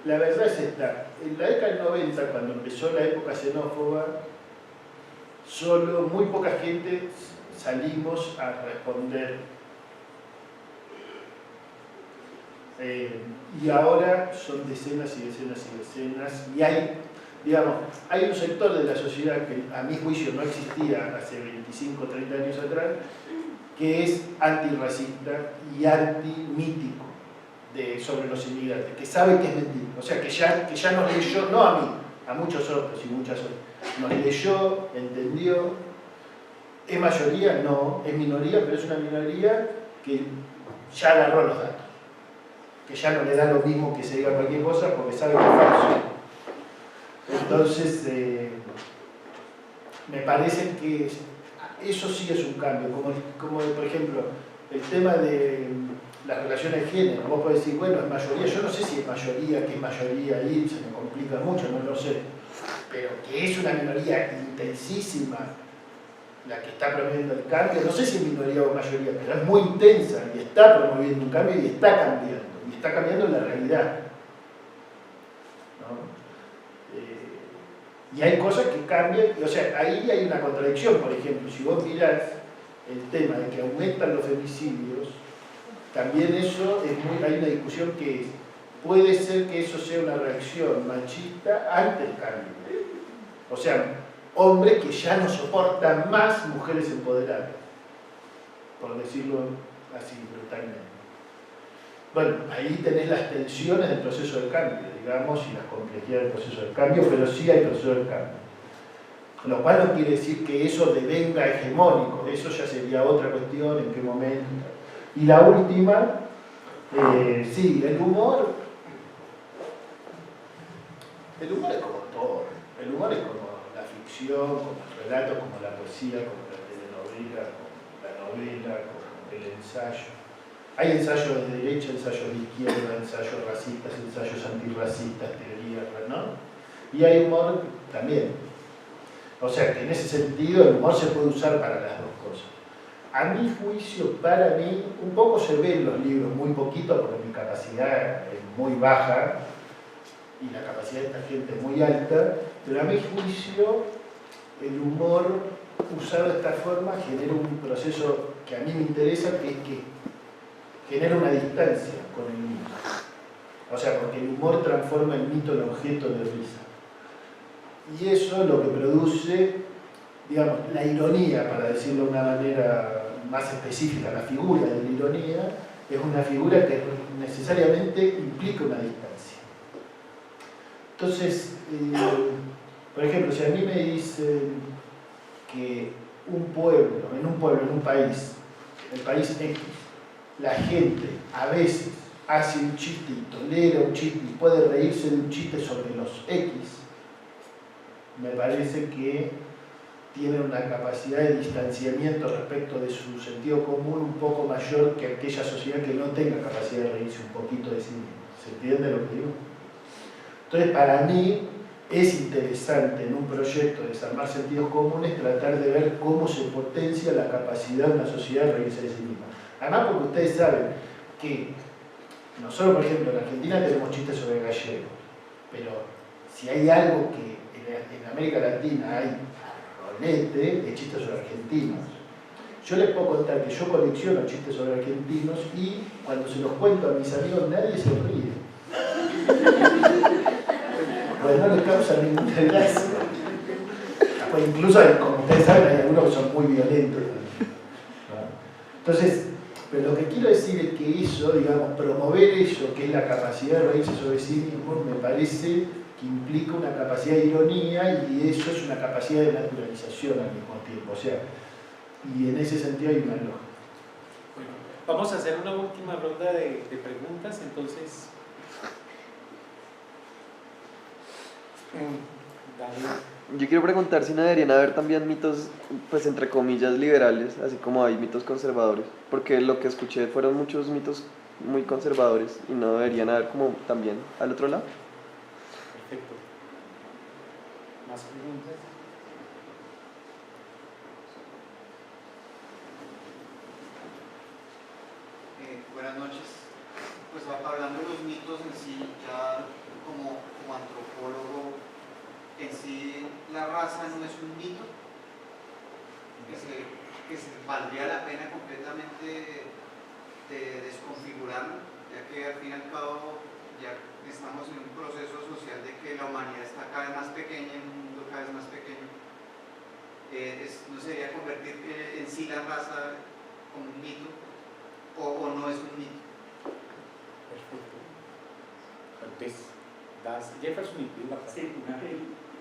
la verdad es esta. En la década del 90, cuando empezó la época xenófoba, solo muy poca gente salimos a responder. Y ahora son decenas y decenas y decenas, y hay, digamos, hay un sector de la sociedad que a mi juicio no existía hace 25 o 30 años atrás, que es antirracista y antimítico sobre los inmigrantes, que sabe que es mentira, o sea, que ya nos leyó, no a mí, a muchos otros y muchas otras, nos leyó, entendió. ¿Es mayoría? No, es minoría, pero es una minoría que ya agarró los datos, que ya no le da lo mismo que se diga cualquier cosa porque sabe que es falso. Entonces, me parece que eso sí es un cambio, como por ejemplo el tema de las relaciones de género. Vos podés decir, bueno, es mayoría, yo no sé si es mayoría, qué es mayoría ahí, se me complica mucho, no lo sé, pero que es una minoría intensísima la que está promoviendo el cambio, no sé si es minoría o mayoría, pero es muy intensa y está promoviendo un cambio y está cambiando en la realidad, ¿no? Y hay cosas que cambian, o sea, ahí hay una contradicción. Por ejemplo, si vos mirás el tema de que aumentan los femicidios, también eso es hay una discusión que es, puede ser que eso sea una reacción machista ante el cambio. O sea, hombres que ya no soportan más mujeres empoderadas, por decirlo así brutalmente. Bueno, ahí tenés las tensiones del proceso de cambio, digamos, y las complejidades del proceso de cambio, pero sí hay proceso de cambio. Lo cual no quiere decir que eso devenga hegemónico, eso ya sería otra cuestión, en qué momento. Y la última, sí, el humor es como todo, el humor es como la ficción, como el relato, como la poesía, como la telenovela, como la novela, como el ensayo. Hay ensayos de derecha, ensayos de izquierda, ensayos racistas, ensayos antirracistas, teorías, ¿no? Y hay humor también. O sea que en ese sentido el humor se puede usar para las dos cosas. A mi juicio, para mí, un poco se ve en los libros, muy poquito, porque mi capacidad es muy baja y la capacidad de esta gente es muy alta, pero a mi juicio el humor usado de esta forma genera un proceso que a mí me interesa, que es que genera una distancia con el mito. O sea, porque el humor transforma el mito en objeto de risa. Y eso es lo que produce, digamos, la ironía, para decirlo de una manera más específica, la figura de la ironía es una figura que necesariamente implica una distancia. Entonces, por ejemplo, si a mí me dicen que en un país, el país X, la gente a veces hace un chiste y tolera un chiste y puede reírse de un chiste sobre los X, me parece que tienen una capacidad de distanciamiento respecto de su sentido común un poco mayor que aquella sociedad que no tenga capacidad de reírse un poquito de sí misma. ¿Se entiende lo que digo? Entonces, para mí es interesante en un proyecto de desarmar sentidos comunes tratar de ver cómo se potencia la capacidad de una sociedad de reírse de sí misma. Además, porque ustedes saben que nosotros, por ejemplo, en Argentina tenemos chistes sobre gallegos, pero si hay algo que en América Latina hay rolete de chistes sobre argentinos. Yo les puedo contar que yo colecciono chistes sobre argentinos y cuando se los cuento a mis amigos nadie se ríe. Pues no les causa ninguna gracia. Pues incluso, como ustedes saben, hay algunos que son muy violentos. Entonces, pero lo que quiero decir es que eso, digamos, promover eso, que es la capacidad de reírse sobre sí mismo, me parece que implica una capacidad de ironía y eso es una capacidad de naturalización al mismo tiempo. O sea, y en ese sentido hay una lógica. Bueno, vamos a hacer una última ronda de preguntas, entonces. Dale. Yo quiero preguntar si no deberían haber también mitos, pues entre comillas, liberales, así como hay mitos conservadores, porque lo que escuché fueron muchos mitos muy conservadores y no deberían haber como también al otro lado. Perfecto. ¿Más preguntas? Buenas noches. Pues hablando de los mitos en sí, ya como antropólogo, en sí la raza no es un mito que se valdría la pena completamente de desconfigurarlo, ya que al fin y al cabo ya estamos en un proceso social de que la humanidad está cada vez más pequeña, en un mundo cada vez más pequeño. ¿No sería convertir en sí la raza como un mito o no es un mito? Perfecto. Entonces, Jefferson y Pilar. Sí,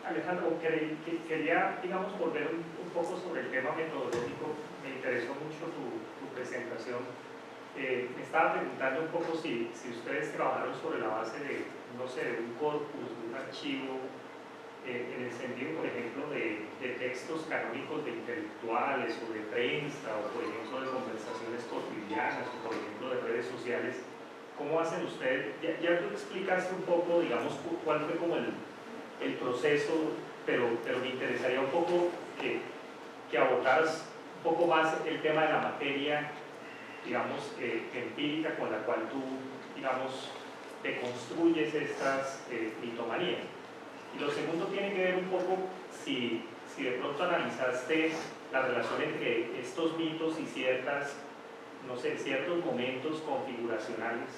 Alejandro, quería, digamos, volver un poco sobre el tema metodológico. Me interesó mucho tu presentación. Me estaba preguntando un poco si ustedes trabajaron sobre la base de, no sé, de un corpus, de un archivo, en el sentido, por ejemplo, de textos canónicos de intelectuales o de prensa, o por ejemplo de conversaciones cotidianas, o por ejemplo de redes sociales. ¿Cómo hacen ustedes? Ya tú explicaste un poco, digamos, cuál fue como el proceso, pero me interesaría un poco que abordaras un poco más el tema de la materia, digamos, empírica con la cual tú, digamos, deconstruyes estas mitomanías. Y lo segundo tiene que ver un poco si de pronto analizaste la relación entre estos mitos y ciertas, no sé, ciertos momentos configuracionales,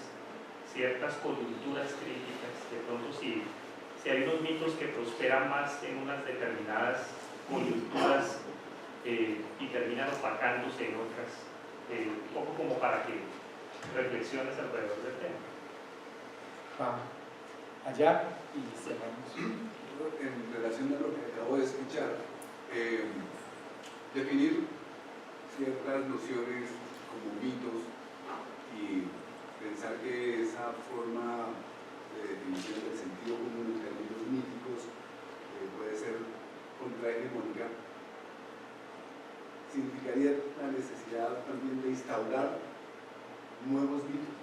ciertas coyunturas críticas, de pronto si hay unos mitos que prosperan más en unas determinadas coyunturas y terminan opacándose en otras, un poco como para que reflexiones alrededor del tema. Allá y cerramos. En relación a lo que acabo de escuchar, definir ciertas nociones como mitos y pensar que esa forma de definición del sentido común en términos míticos puede ser contrahegemónica, significaría la necesidad también de instaurar nuevos mitos,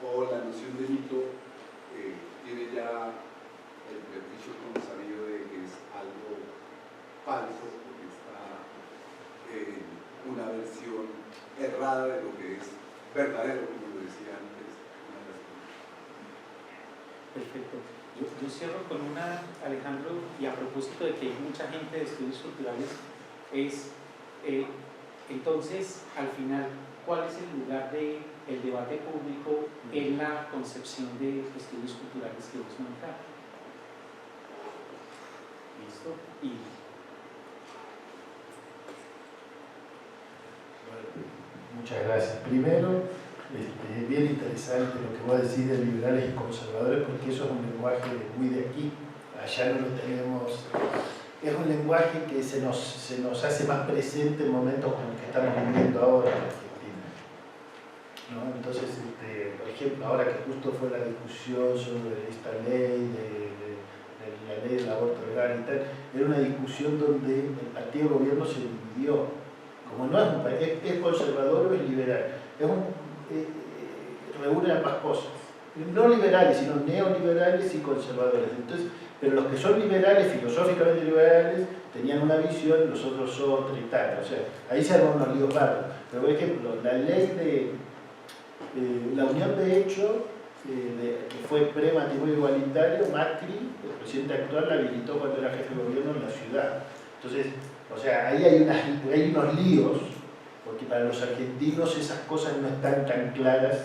o la noción de mito tiene ya el prejuicio consabido de que es algo falso, porque está en una versión errada de lo que es verdadero, como lo decía antes una de las personas. Perfecto. Yo cierro con una, Alejandro, y a propósito de que hay mucha gente de estudios culturales, es entonces, al final, ¿cuál es el lugar del debate público en la concepción de estudios culturales que vos manejar? ¿Listo? Y muchas gracias. Primero, es bien interesante lo que vos decís de liberales y conservadores, porque eso es un lenguaje muy de aquí. Allá no lo tenemos. Es un lenguaje que se nos hace más presente en momentos como el que estamos viviendo ahora en Argentina, ¿no? Entonces, por ejemplo, ahora que justo fue la discusión sobre esta ley, de la ley del aborto legal y tal, era una discusión donde el partido de gobierno se dividió. Como no es conservador o es liberal, reúne ambas cosas. No liberales, sino neoliberales y conservadores. Entonces, pero los que son liberales, filosóficamente liberales, tenían una visión, los otros otra y tal. O sea, ahí se arman unos líos barros. Pero, por ejemplo, la ley de la unión de hecho, que fue pre-matrimonio igualitario, Macri, el presidente actual, la habilitó cuando era jefe de gobierno en la ciudad. Entonces, o sea, ahí hay unos líos, porque para los argentinos esas cosas no están tan claras,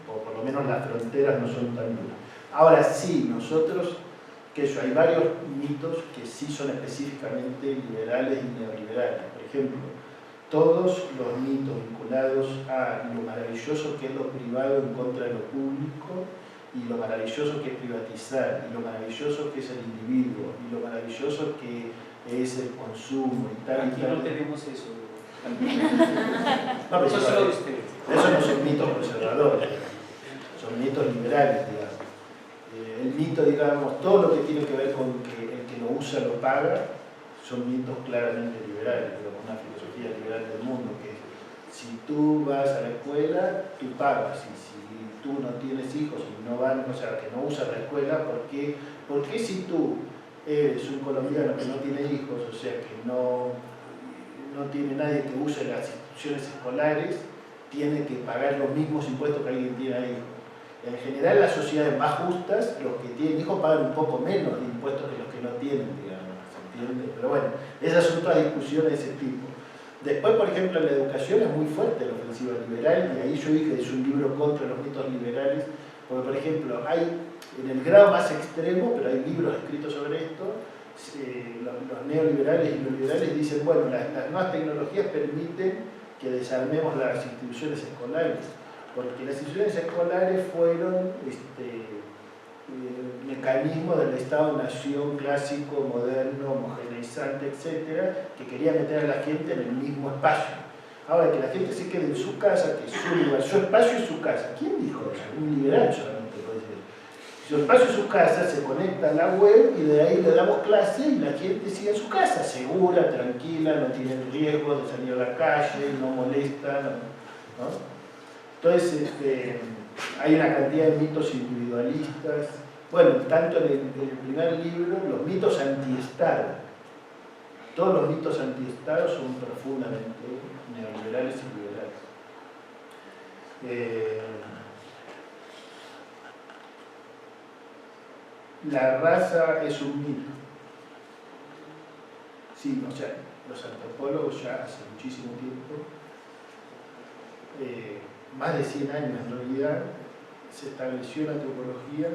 o por lo menos las fronteras no son tan duras. Ahora sí, nosotros, hay varios mitos que sí son específicamente liberales y neoliberales. Por ejemplo, todos los mitos vinculados a lo maravilloso que es lo privado en contra de lo público, y lo maravilloso que es privatizar, y lo maravilloso que es el individuo, y lo maravilloso que es el consumo y tal. Aquí no tenemos eso. No, pero eso no son mitos conservadores, son mitos liberales, digamos. El mito, digamos, todo lo que tiene que ver con que el que lo usa lo paga, son mitos claramente liberales, pero con una filosofía liberal del mundo, que si tú vas a la escuela, tú pagas, y si tú no tienes hijos y no van, o sea, que no usas la escuela, ¿por qué si tú eres un colombiano que no tiene hijos, o sea, que no tiene nadie que use las instituciones escolares, tiene que pagar los mismos impuestos que alguien tiene hijos? En general, las sociedades más justas, los que tienen hijos pagan un poco menos de impuestos que los que no tienen, digamos, ¿se entiende? Pero bueno, esas son todas discusiones de ese tipo. Después, por ejemplo, en la educación es muy fuerte la ofensiva liberal, y ahí yo dije, es un libro contra los mitos liberales, porque, por ejemplo, hay, en el grado más extremo, pero hay libros escritos sobre esto, los neoliberales y los liberales dicen, bueno, las nuevas tecnologías permiten que desarmemos las instituciones escolares, porque las instituciones escolares fueron mecanismos del Estado-Nación clásico, moderno, homogeneizante, etcétera, que quería meter a la gente en el mismo espacio. Ahora, que la gente se quede en su casa, que su lugar, su espacio es su casa. ¿Quién dijo eso? Un liberal solamente puede decir. Su espacio es su casa, se conecta a la web y de ahí le damos clase y la gente sigue en su casa, segura, tranquila, no tiene riesgo de salir a la calle, no molesta, ¿no? Entonces, hay una cantidad de mitos individualistas. Bueno, tanto en el primer libro, los mitos antiestado. Todos los mitos antiestado son profundamente neoliberales y liberales. La raza es un mito. Sí, o sea, los antropólogos ya hace muchísimo tiempo, más de 100 años en realidad, se estableció en antropología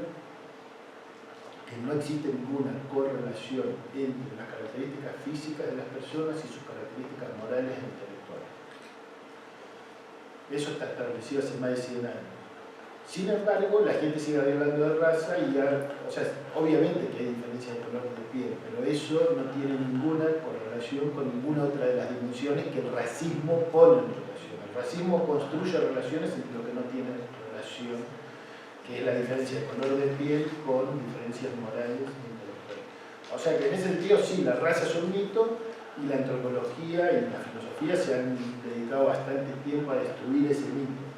que no existe ninguna correlación entre las características físicas de las personas y sus características morales e intelectuales. Eso está establecido hace más de 100 años. Sin embargo, la gente sigue hablando de raza y ya, o sea, obviamente que hay diferencias de color de piel, pero eso no tiene ninguna correlación con ninguna otra de las dimensiones que el racismo pone en relación. El racismo construye relaciones entre lo que no tiene relación, que es la diferencia de color de piel con diferencias morales e intelectuales. O sea que en ese sentido sí, la raza es un mito y la antropología y la filosofía se han dedicado bastante tiempo a destruir ese mito.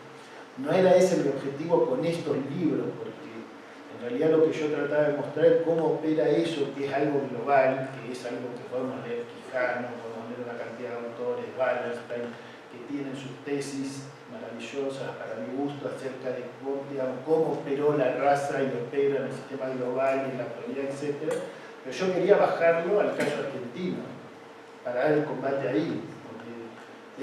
No era ese mi objetivo con estos libros, porque en realidad lo que yo trataba de mostrar es cómo opera eso, que es algo global, que es algo que podemos leer Quijano, podemos leer una cantidad de autores, Wallerstein, que tienen sus tesis maravillosas para mi gusto acerca de cómo operó la raza y opera en el sistema global y en la actualidad, etc. Pero yo quería bajarlo al caso argentino, para dar el combate ahí, porque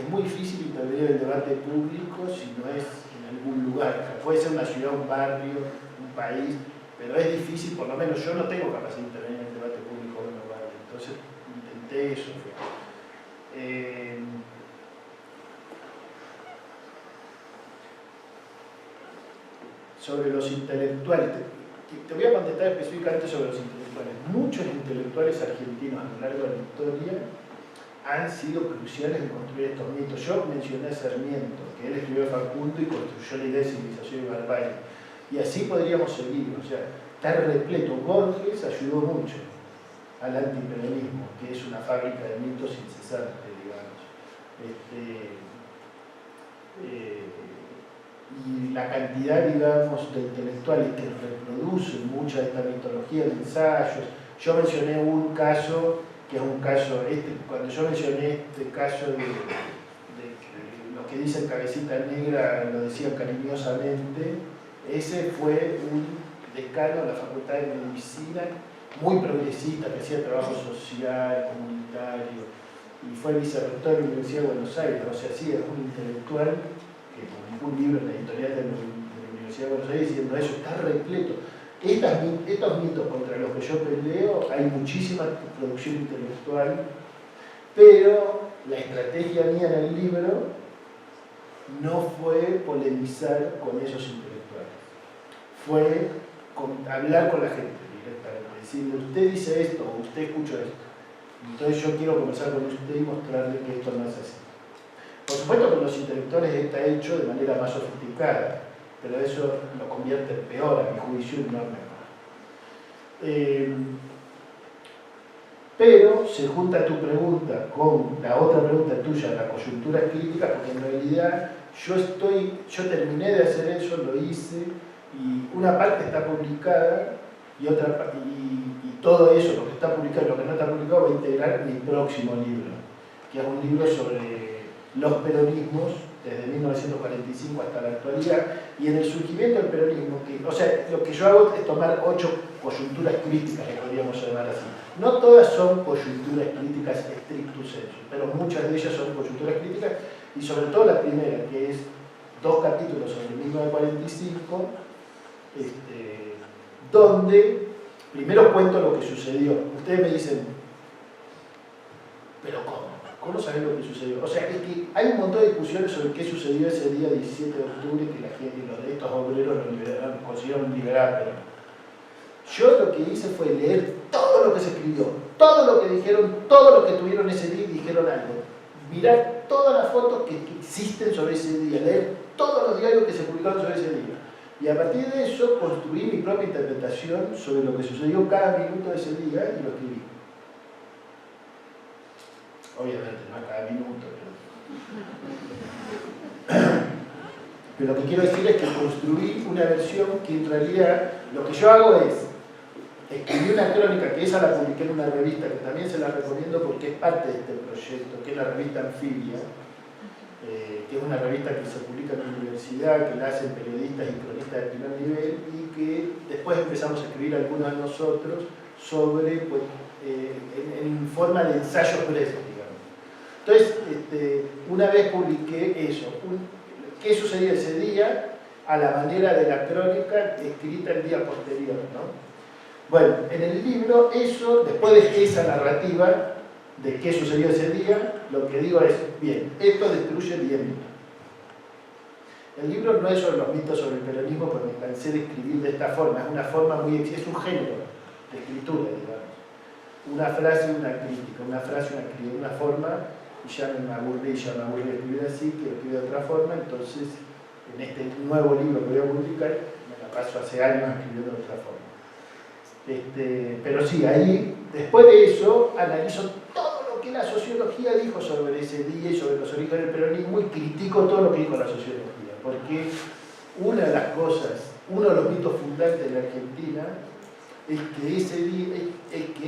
es muy difícil intervenir en el debate público si no es en algún lugar. Puede ser una ciudad, un barrio, un país, pero es difícil, por lo menos yo no tengo capacidad de intervenir en el debate público global. Entonces intenté eso. Sobre los intelectuales, te voy a contestar específicamente sobre los intelectuales. Muchos intelectuales argentinos a lo largo de la historia han sido cruciales en construir estos mitos. Yo mencioné a Sarmiento, que él escribió Facundo y construyó la idea de civilización y barbarie. Y así podríamos seguir, o sea, está repleto. Borges ayudó mucho al antiperonismo, que es una fábrica de mitos incesante, digamos. Y la cantidad, digamos, de intelectuales que reproducen mucha de esta mitología de ensayos. Yo mencioné un caso, que es un caso, cuando yo mencioné este caso de los que dicen cabecita negra, lo decían cariñosamente, ese fue un decano de la Facultad de Medicina, muy progresista, que hacía trabajo social, comunitario, y fue vicerrector de la Universidad de Buenos Aires, o sea, sí, es un intelectual que publicó un libro en la editorial de la Universidad de Buenos Aires diciendo eso, está repleto. Estos mitos contra los que yo peleo, hay muchísima producción intelectual, pero la estrategia mía en el libro no fue polemizar con esos intelectuales, fue hablar con la gente directamente, decirle, usted dice esto, o usted escucha esto, entonces yo quiero conversar con usted y mostrarle que esto no es así. Por supuesto que los intelectuales está hecho de manera más sofisticada, pero eso lo convierte en peor, a mi juicio, y no en mejor. Pero se junta tu pregunta con la otra pregunta tuya, la coyuntura crítica, porque en realidad yo terminé de hacer eso, lo hice, y una parte está publicada, y todo eso, lo que está publicado y lo que no está publicado, va a integrar mi próximo libro, que es un libro sobre los peronismos desde 1945 hasta la actualidad, y en el surgimiento del peronismo, o sea, lo que yo hago es tomar 8 coyunturas críticas, que podríamos llamar así. No todas son coyunturas críticas stricto sensu, pero muchas de ellas son coyunturas críticas, y sobre todo la primera, que es 2 capítulos sobre 1945, donde primero cuento lo que sucedió. Ustedes me dicen, ¿pero cómo? ¿Cómo saber lo que sucedió? O sea, es que hay un montón de discusiones sobre qué sucedió ese día 17 de octubre que la gente y los de estos obreros consiguieron liberar. Pero yo lo que hice fue leer todo lo que se escribió, todo lo que dijeron, todo lo que tuvieron ese día y dijeron algo. Mirar todas las fotos que existen sobre ese día, leer todos los diarios que se publicaron sobre ese día. Y a partir de eso construí mi propia interpretación sobre lo que sucedió cada minuto de ese día y lo escribí. Obviamente, no a cada minuto, pero lo que quiero decir es que construí una versión que en realidad lo que yo hago es escribí una crónica que esa la publiqué en una revista que también se la recomiendo porque es parte de este proyecto, que es la revista Anfibia, que es una revista que se publica en la universidad, que la hacen periodistas y cronistas de primer nivel y que después empezamos a escribir algunos de nosotros sobre, pues, en forma de ensayos breves. Entonces, una vez publiqué eso, qué sucedió ese día, a la manera de la crónica escrita el día posterior, ¿no? Bueno, en el libro eso, después de esa narrativa de qué sucedió ese día, lo que digo es, bien, esto destruye 10 mitos. El libro no es sobre los mitos sobre el peronismo, porque me cansé de escribir de esta forma, es una forma muy, es un género de escritura, digamos. Una frase, una crítica, una frase, una crítica, una forma, y ya me aburrí de escribir así, quiero escribir de otra forma, entonces en este nuevo libro que voy a publicar, me la paso hace años escribiendo de otra forma. Pero sí, ahí, después de eso, analizo todo lo que la sociología dijo sobre ese día y sobre los orígenes del peronismo y critico todo lo que dijo la sociología, porque una de las cosas, uno de los mitos fundantes de la Argentina es que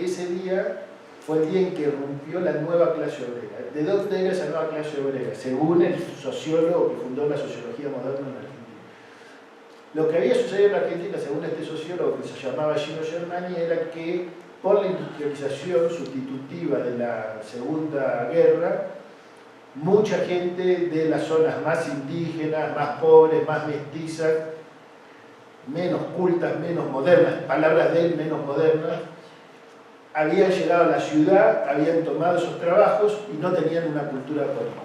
ese día fue el día en que rompió la nueva clase obrera. ¿De dónde era esa nueva clase obrera? Según el sociólogo que fundó la sociología moderna en Argentina. Lo que había sucedido en Argentina, según este sociólogo que se llamaba Gino Germani, era que por la industrialización sustitutiva de la Segunda Guerra, mucha gente de las zonas más indígenas, más pobres, más mestizas, menos cultas, menos modernas, palabras de él, menos modernas, habían llegado a la ciudad, habían tomado esos trabajos y no tenían una cultura política,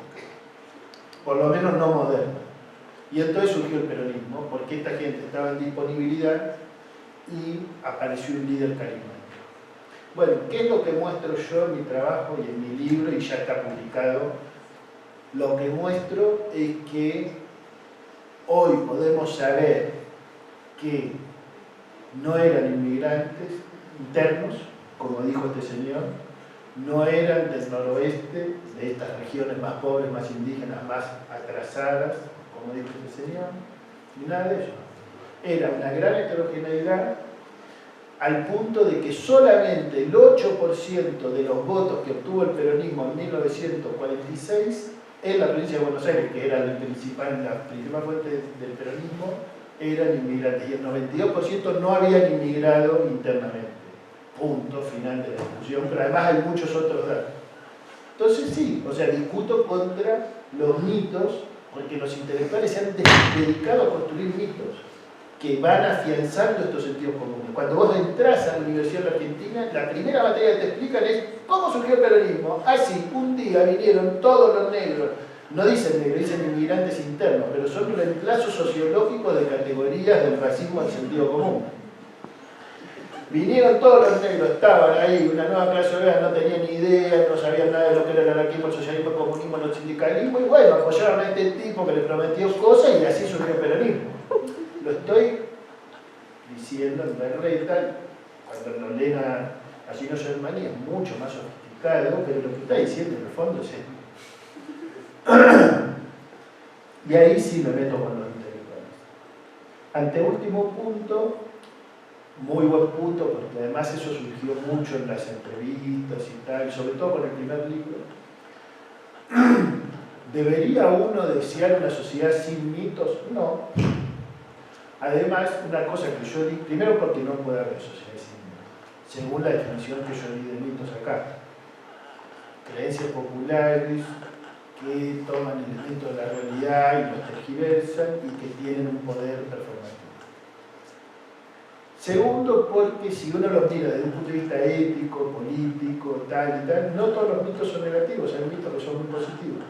por lo menos no moderna. Y entonces surgió el peronismo, porque esta gente estaba en disponibilidad y apareció un líder carismático. Bueno, ¿qué es lo que muestro yo en mi trabajo y en mi libro, y ya está publicado? Lo que muestro es que hoy podemos saber que no eran inmigrantes internos, como dijo este señor, no eran del noroeste, de estas regiones más pobres, más indígenas, más atrasadas, como dijo este señor, ni nada de eso. Era una gran heterogeneidad al punto de que solamente el 8% de los votos que obtuvo el peronismo en 1946 en la provincia de Buenos Aires, que era la principal fuente del peronismo, eran inmigrantes, y el 92% no habían inmigrado internamente. Punto final de la discusión, pero además hay muchos otros datos. Entonces sí, o sea, discuto contra los mitos, porque los intelectuales se han dedicado a construir mitos que van afianzando estos sentidos comunes. Cuando vos entras a la Universidad de Argentina, la primera materia que te explican es cómo surgió el peronismo. Así, un día vinieron todos los negros, no dicen negros, dicen inmigrantes internos, pero son reemplazos sociológicos de categorías del racismo al sentido común. Vinieron todos los negros, estaban ahí, una nueva clase obrera, no tenían ni idea, no sabían nada de lo que era el anarquismo, el socialismo, el comunismo, el sindicalismo, y bueno, apoyaron a este tipo que les prometió cosas y así surgió el peronismo. Lo estoy diciendo en berreta, cuando lo leen a Gino Germani es mucho más sofisticado, pero lo que está diciendo en el fondo es esto. Y ahí sí me meto con los intelectuales. Anteúltimo punto, muy buen punto, porque además eso surgió mucho en las entrevistas y tal, sobre todo con el primer libro. ¿Debería uno desear una sociedad sin mitos? No. Además, una cosa que yo di, primero porque no puede haber sociedad sin mitos, según la definición que yo di de mitos acá. Creencias populares que toman elementos de la realidad y los tergiversan y que tienen un poder performativo. Segundo, porque si uno los mira desde un punto de vista ético, político, tal y tal, no todos los mitos son negativos, hay mitos que son muy positivos.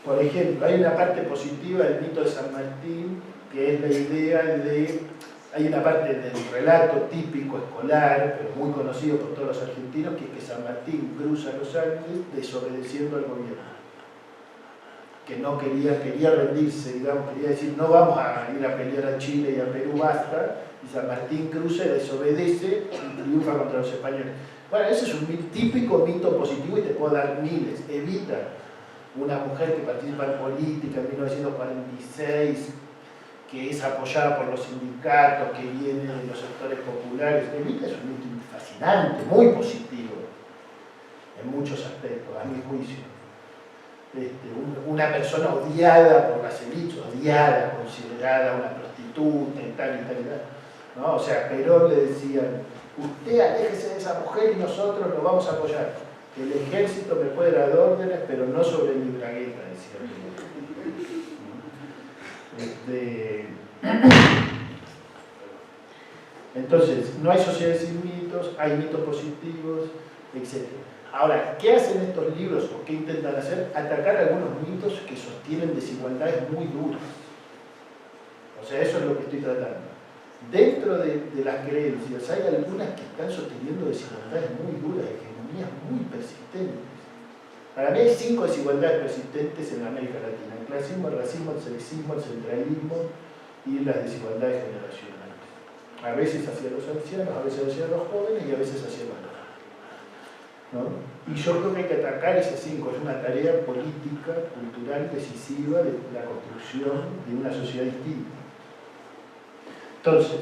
Por ejemplo, hay una parte positiva del mito de San Martín, que es la idea de... Hay una parte del relato típico escolar, pero muy conocido por todos los argentinos, que es que San Martín cruza los Andes desobedeciendo al gobierno. Que no quería rendirse, digamos, quería decir, no vamos a ir a pelear a Chile y a Perú, basta, y San Martín cruza y desobedece y triunfa contra los españoles. Bueno, ese es un típico mito positivo y te puedo dar miles. Evita una mujer que participa en política en 1946, que es apoyada por los sindicatos, que viene de los sectores populares. Evita es un mito fascinante, muy positivo, en muchos aspectos, a mi juicio. Una persona odiada por las élites, odiada, considerada una prostituta y tal y tal y tal, ¿no? O sea, Perón le decían, usted aléjese de esa mujer y nosotros lo vamos a apoyar. El ejército me puede dar órdenes, pero no sobre mi bragueta, decía. Entonces, no hay sociedades sin mitos, hay mitos positivos, etc. Ahora, ¿qué hacen estos libros o qué intentan hacer? Atacar algunos mitos que sostienen desigualdades muy duras. O sea, eso es lo que estoy tratando. Dentro de las creencias hay algunas que están sosteniendo desigualdades muy duras, hegemonías muy persistentes. Para mí hay 5 desigualdades persistentes en América Latina: el clasismo, el racismo, el sexismo, el centralismo y las desigualdades generacionales. A veces hacia los ancianos, a veces hacia los jóvenes y a veces hacia los jóvenes, ¿no? Y yo creo que hay que atacar esas 5. Es una tarea política, cultural, decisiva de la construcción de una sociedad distinta. Entonces,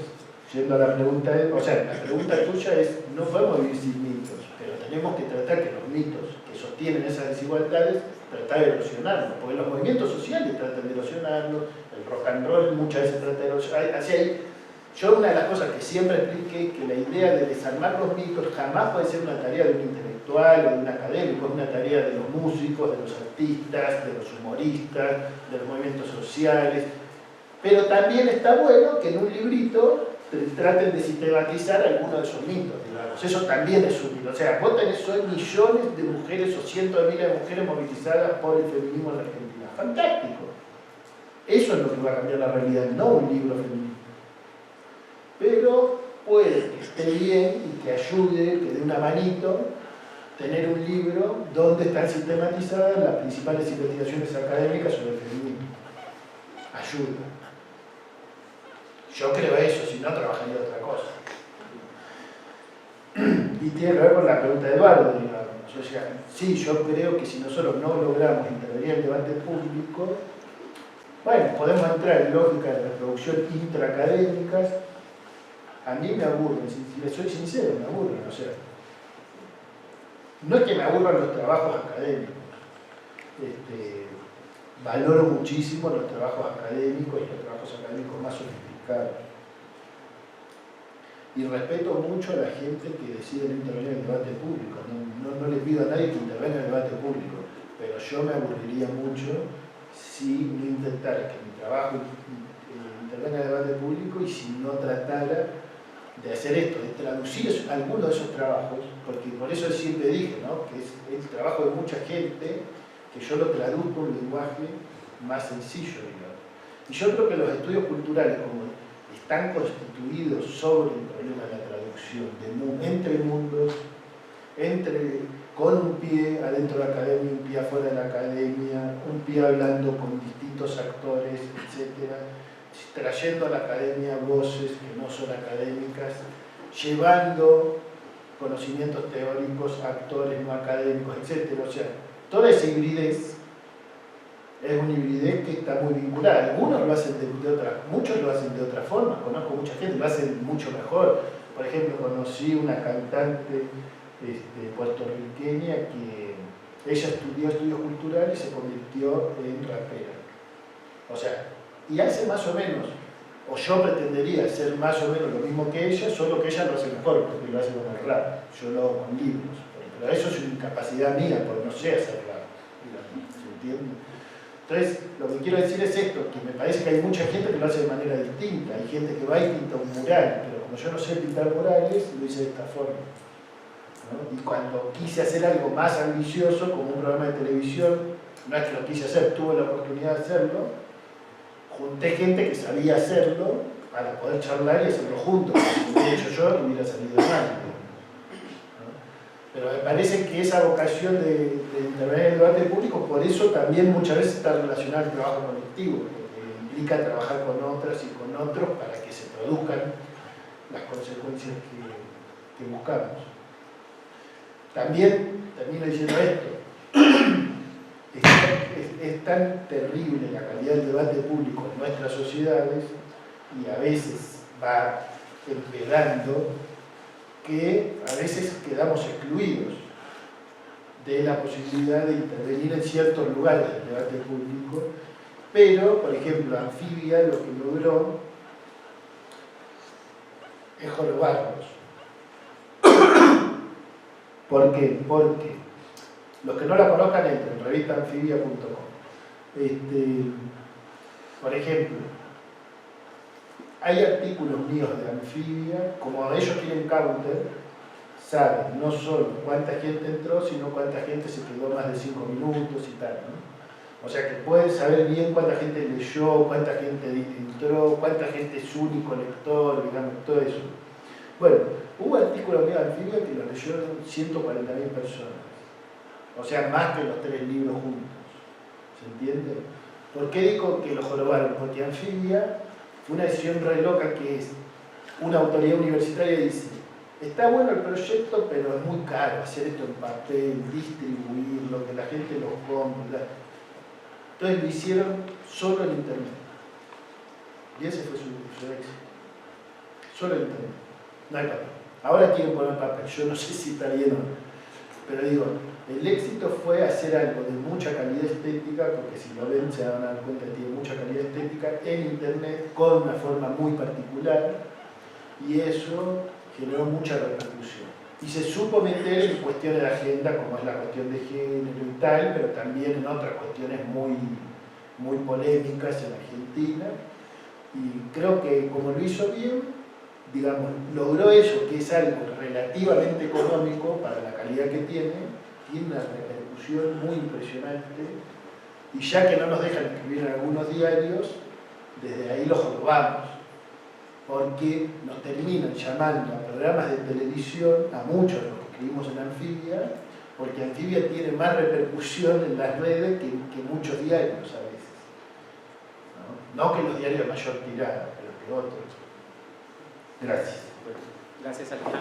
yendo a la pregunta, la pregunta tuya es: no podemos vivir sin mitos, pero tenemos que tratar que los mitos que sostienen esas desigualdades, tratar de erosionarlos, porque los movimientos sociales tratan de erosionarlos, el rock and roll muchas veces trata de erosionarlos. Yo una de las cosas que siempre expliqué es que la idea de desarmar los mitos jamás puede ser una tarea de un intelectual o de un académico, es una tarea de los músicos, de los artistas, de los humoristas, de los movimientos sociales. Pero también está bueno que en un librito traten de sistematizar algunos de esos mitos, digamos. Eso también es un mito. O sea, vos tenés hoy millones de mujeres o cientos de miles de mujeres movilizadas por el feminismo en la Argentina. ¡Fantástico! Eso es lo que va a cambiar la realidad, no un libro feminista. Pero puede que esté bien y que ayude, que dé una manito, tener un libro donde están sistematizadas las principales investigaciones académicas sobre el feminismo. Ayuda. Yo creo eso, si no trabajaría otra cosa. Y tiene que ver con la pregunta de Eduardo, digamos. O sea, sí, yo creo que si nosotros no logramos intervenir en el debate público, bueno, podemos entrar en lógicas de reproducción intraacadémicas. A mí me aburren, si les soy sincero, me aburren. O sea, no es que me aburran los trabajos académicos. Valoro muchísimo los trabajos académicos y los trabajos académicos más sofisticados. Y respeto mucho a la gente que decide no intervenir en el debate público. No le pido a nadie que intervenga en el debate público, pero yo me aburriría mucho si no intentara que mi trabajo intervenga en el debate público y si no tratara de hacer esto, de traducir algunos de esos trabajos, porque por eso siempre dije, ¿no?, que es el trabajo de mucha gente, que yo lo traduzco en un lenguaje más sencillo, digamos. Y yo creo que los estudios culturales, como están constituidos sobre el problema de la traducción, entre mundos, con un pie adentro de la academia, un pie afuera de la academia, un pie hablando con distintos actores, etc., trayendo a la academia voces que no son académicas, llevando conocimientos teóricos a actores no académicos, etc. O sea, toda esa hibridez es una hibridez que está muy vinculada. Algunos lo hacen muchos lo hacen de otra forma. Conozco mucha gente, lo hacen mucho mejor. Por ejemplo, conocí una cantante puertorriqueña que ella estudió estudios culturales y se convirtió en rapera. O sea, y hace más o menos, o yo pretendería hacer más o menos lo mismo que ella, solo que ella lo hace mejor, porque lo hace con el rap. Yo lo hago con libros. Pero eso es una incapacidad mía, porque no sé hacer rap. ¿Se entiende? Entonces, lo que quiero decir es esto, que me parece que hay mucha gente que lo hace de manera distinta. Hay gente que va y pinta un mural, pero como yo no sé pintar murales, lo hice de esta forma, ¿no? Y cuando quise hacer algo más ambicioso, como un programa de televisión, no es que lo quise hacer, tuve la oportunidad de hacerlo, junté gente que sabía hacerlo para poder charlar y hacerlo juntos. Si lo hubiera hecho yo, no hubiera salido mal, ¿no? Pero me parece que esa vocación de intervenir en el debate público, por eso también muchas veces está relacionada al trabajo colectivo, porque implica trabajar con otras y con otros para que se produzcan las consecuencias que buscamos. También termino diciendo esto. Es tan terrible la calidad del debate público en nuestras sociedades y a veces va empeorando que a veces quedamos excluidos de la posibilidad de intervenir en ciertos lugares del debate público, pero, por ejemplo, Anfibia lo que logró es jorobarnos. ¿Por qué? Porque Los que no la conozcan, entren en revistaanfibia.com. Por ejemplo, hay artículos míos de Anfibia, como ellos tienen counter, saben no solo cuánta gente entró, sino cuánta gente se quedó más de 5 minutos y tal, ¿no? O sea que pueden saber bien cuánta gente leyó, cuánta gente entró, cuánta gente es único lector, digamos, todo eso. Bueno, hubo artículos míos de Anfibia que lo leyeron 140.000 personas. O sea, más que los 3 libros juntos. ¿Se entiende? ¿Por qué digo que lo jorobaron? Porque Anfibia fue una decisión re loca que es una autoridad universitaria dice, está bueno el proyecto, pero es muy caro hacer esto en papel, distribuirlo, que la gente lo compre. Entonces lo hicieron solo en internet. Y ese fue su éxito. Solo en internet. No hay papel. Ahora quieren poner papel. Yo no sé si está bien o no. Pero digo, el éxito fue hacer algo de mucha calidad estética, porque si lo ven se van a dar cuenta que tiene mucha calidad estética en internet con una forma muy particular, y eso generó mucha repercusión. Y se supo meter en cuestiones de agenda, como es la cuestión de género y tal, pero también en otras cuestiones muy polémicas en Argentina. Y creo que como lo hizo bien, digamos, logró eso, que es algo relativamente económico para la calidad que tiene una repercusión muy impresionante, y ya que no nos dejan escribir en algunos diarios, desde ahí los jorobamos, porque nos terminan llamando a programas de televisión, a muchos de los que escribimos en Anfibia, porque Anfibia tiene más repercusión en las redes que muchos diarios a veces. No que los diarios de mayor tirada, pero que otros. Gracias. Gracias, Alejandro.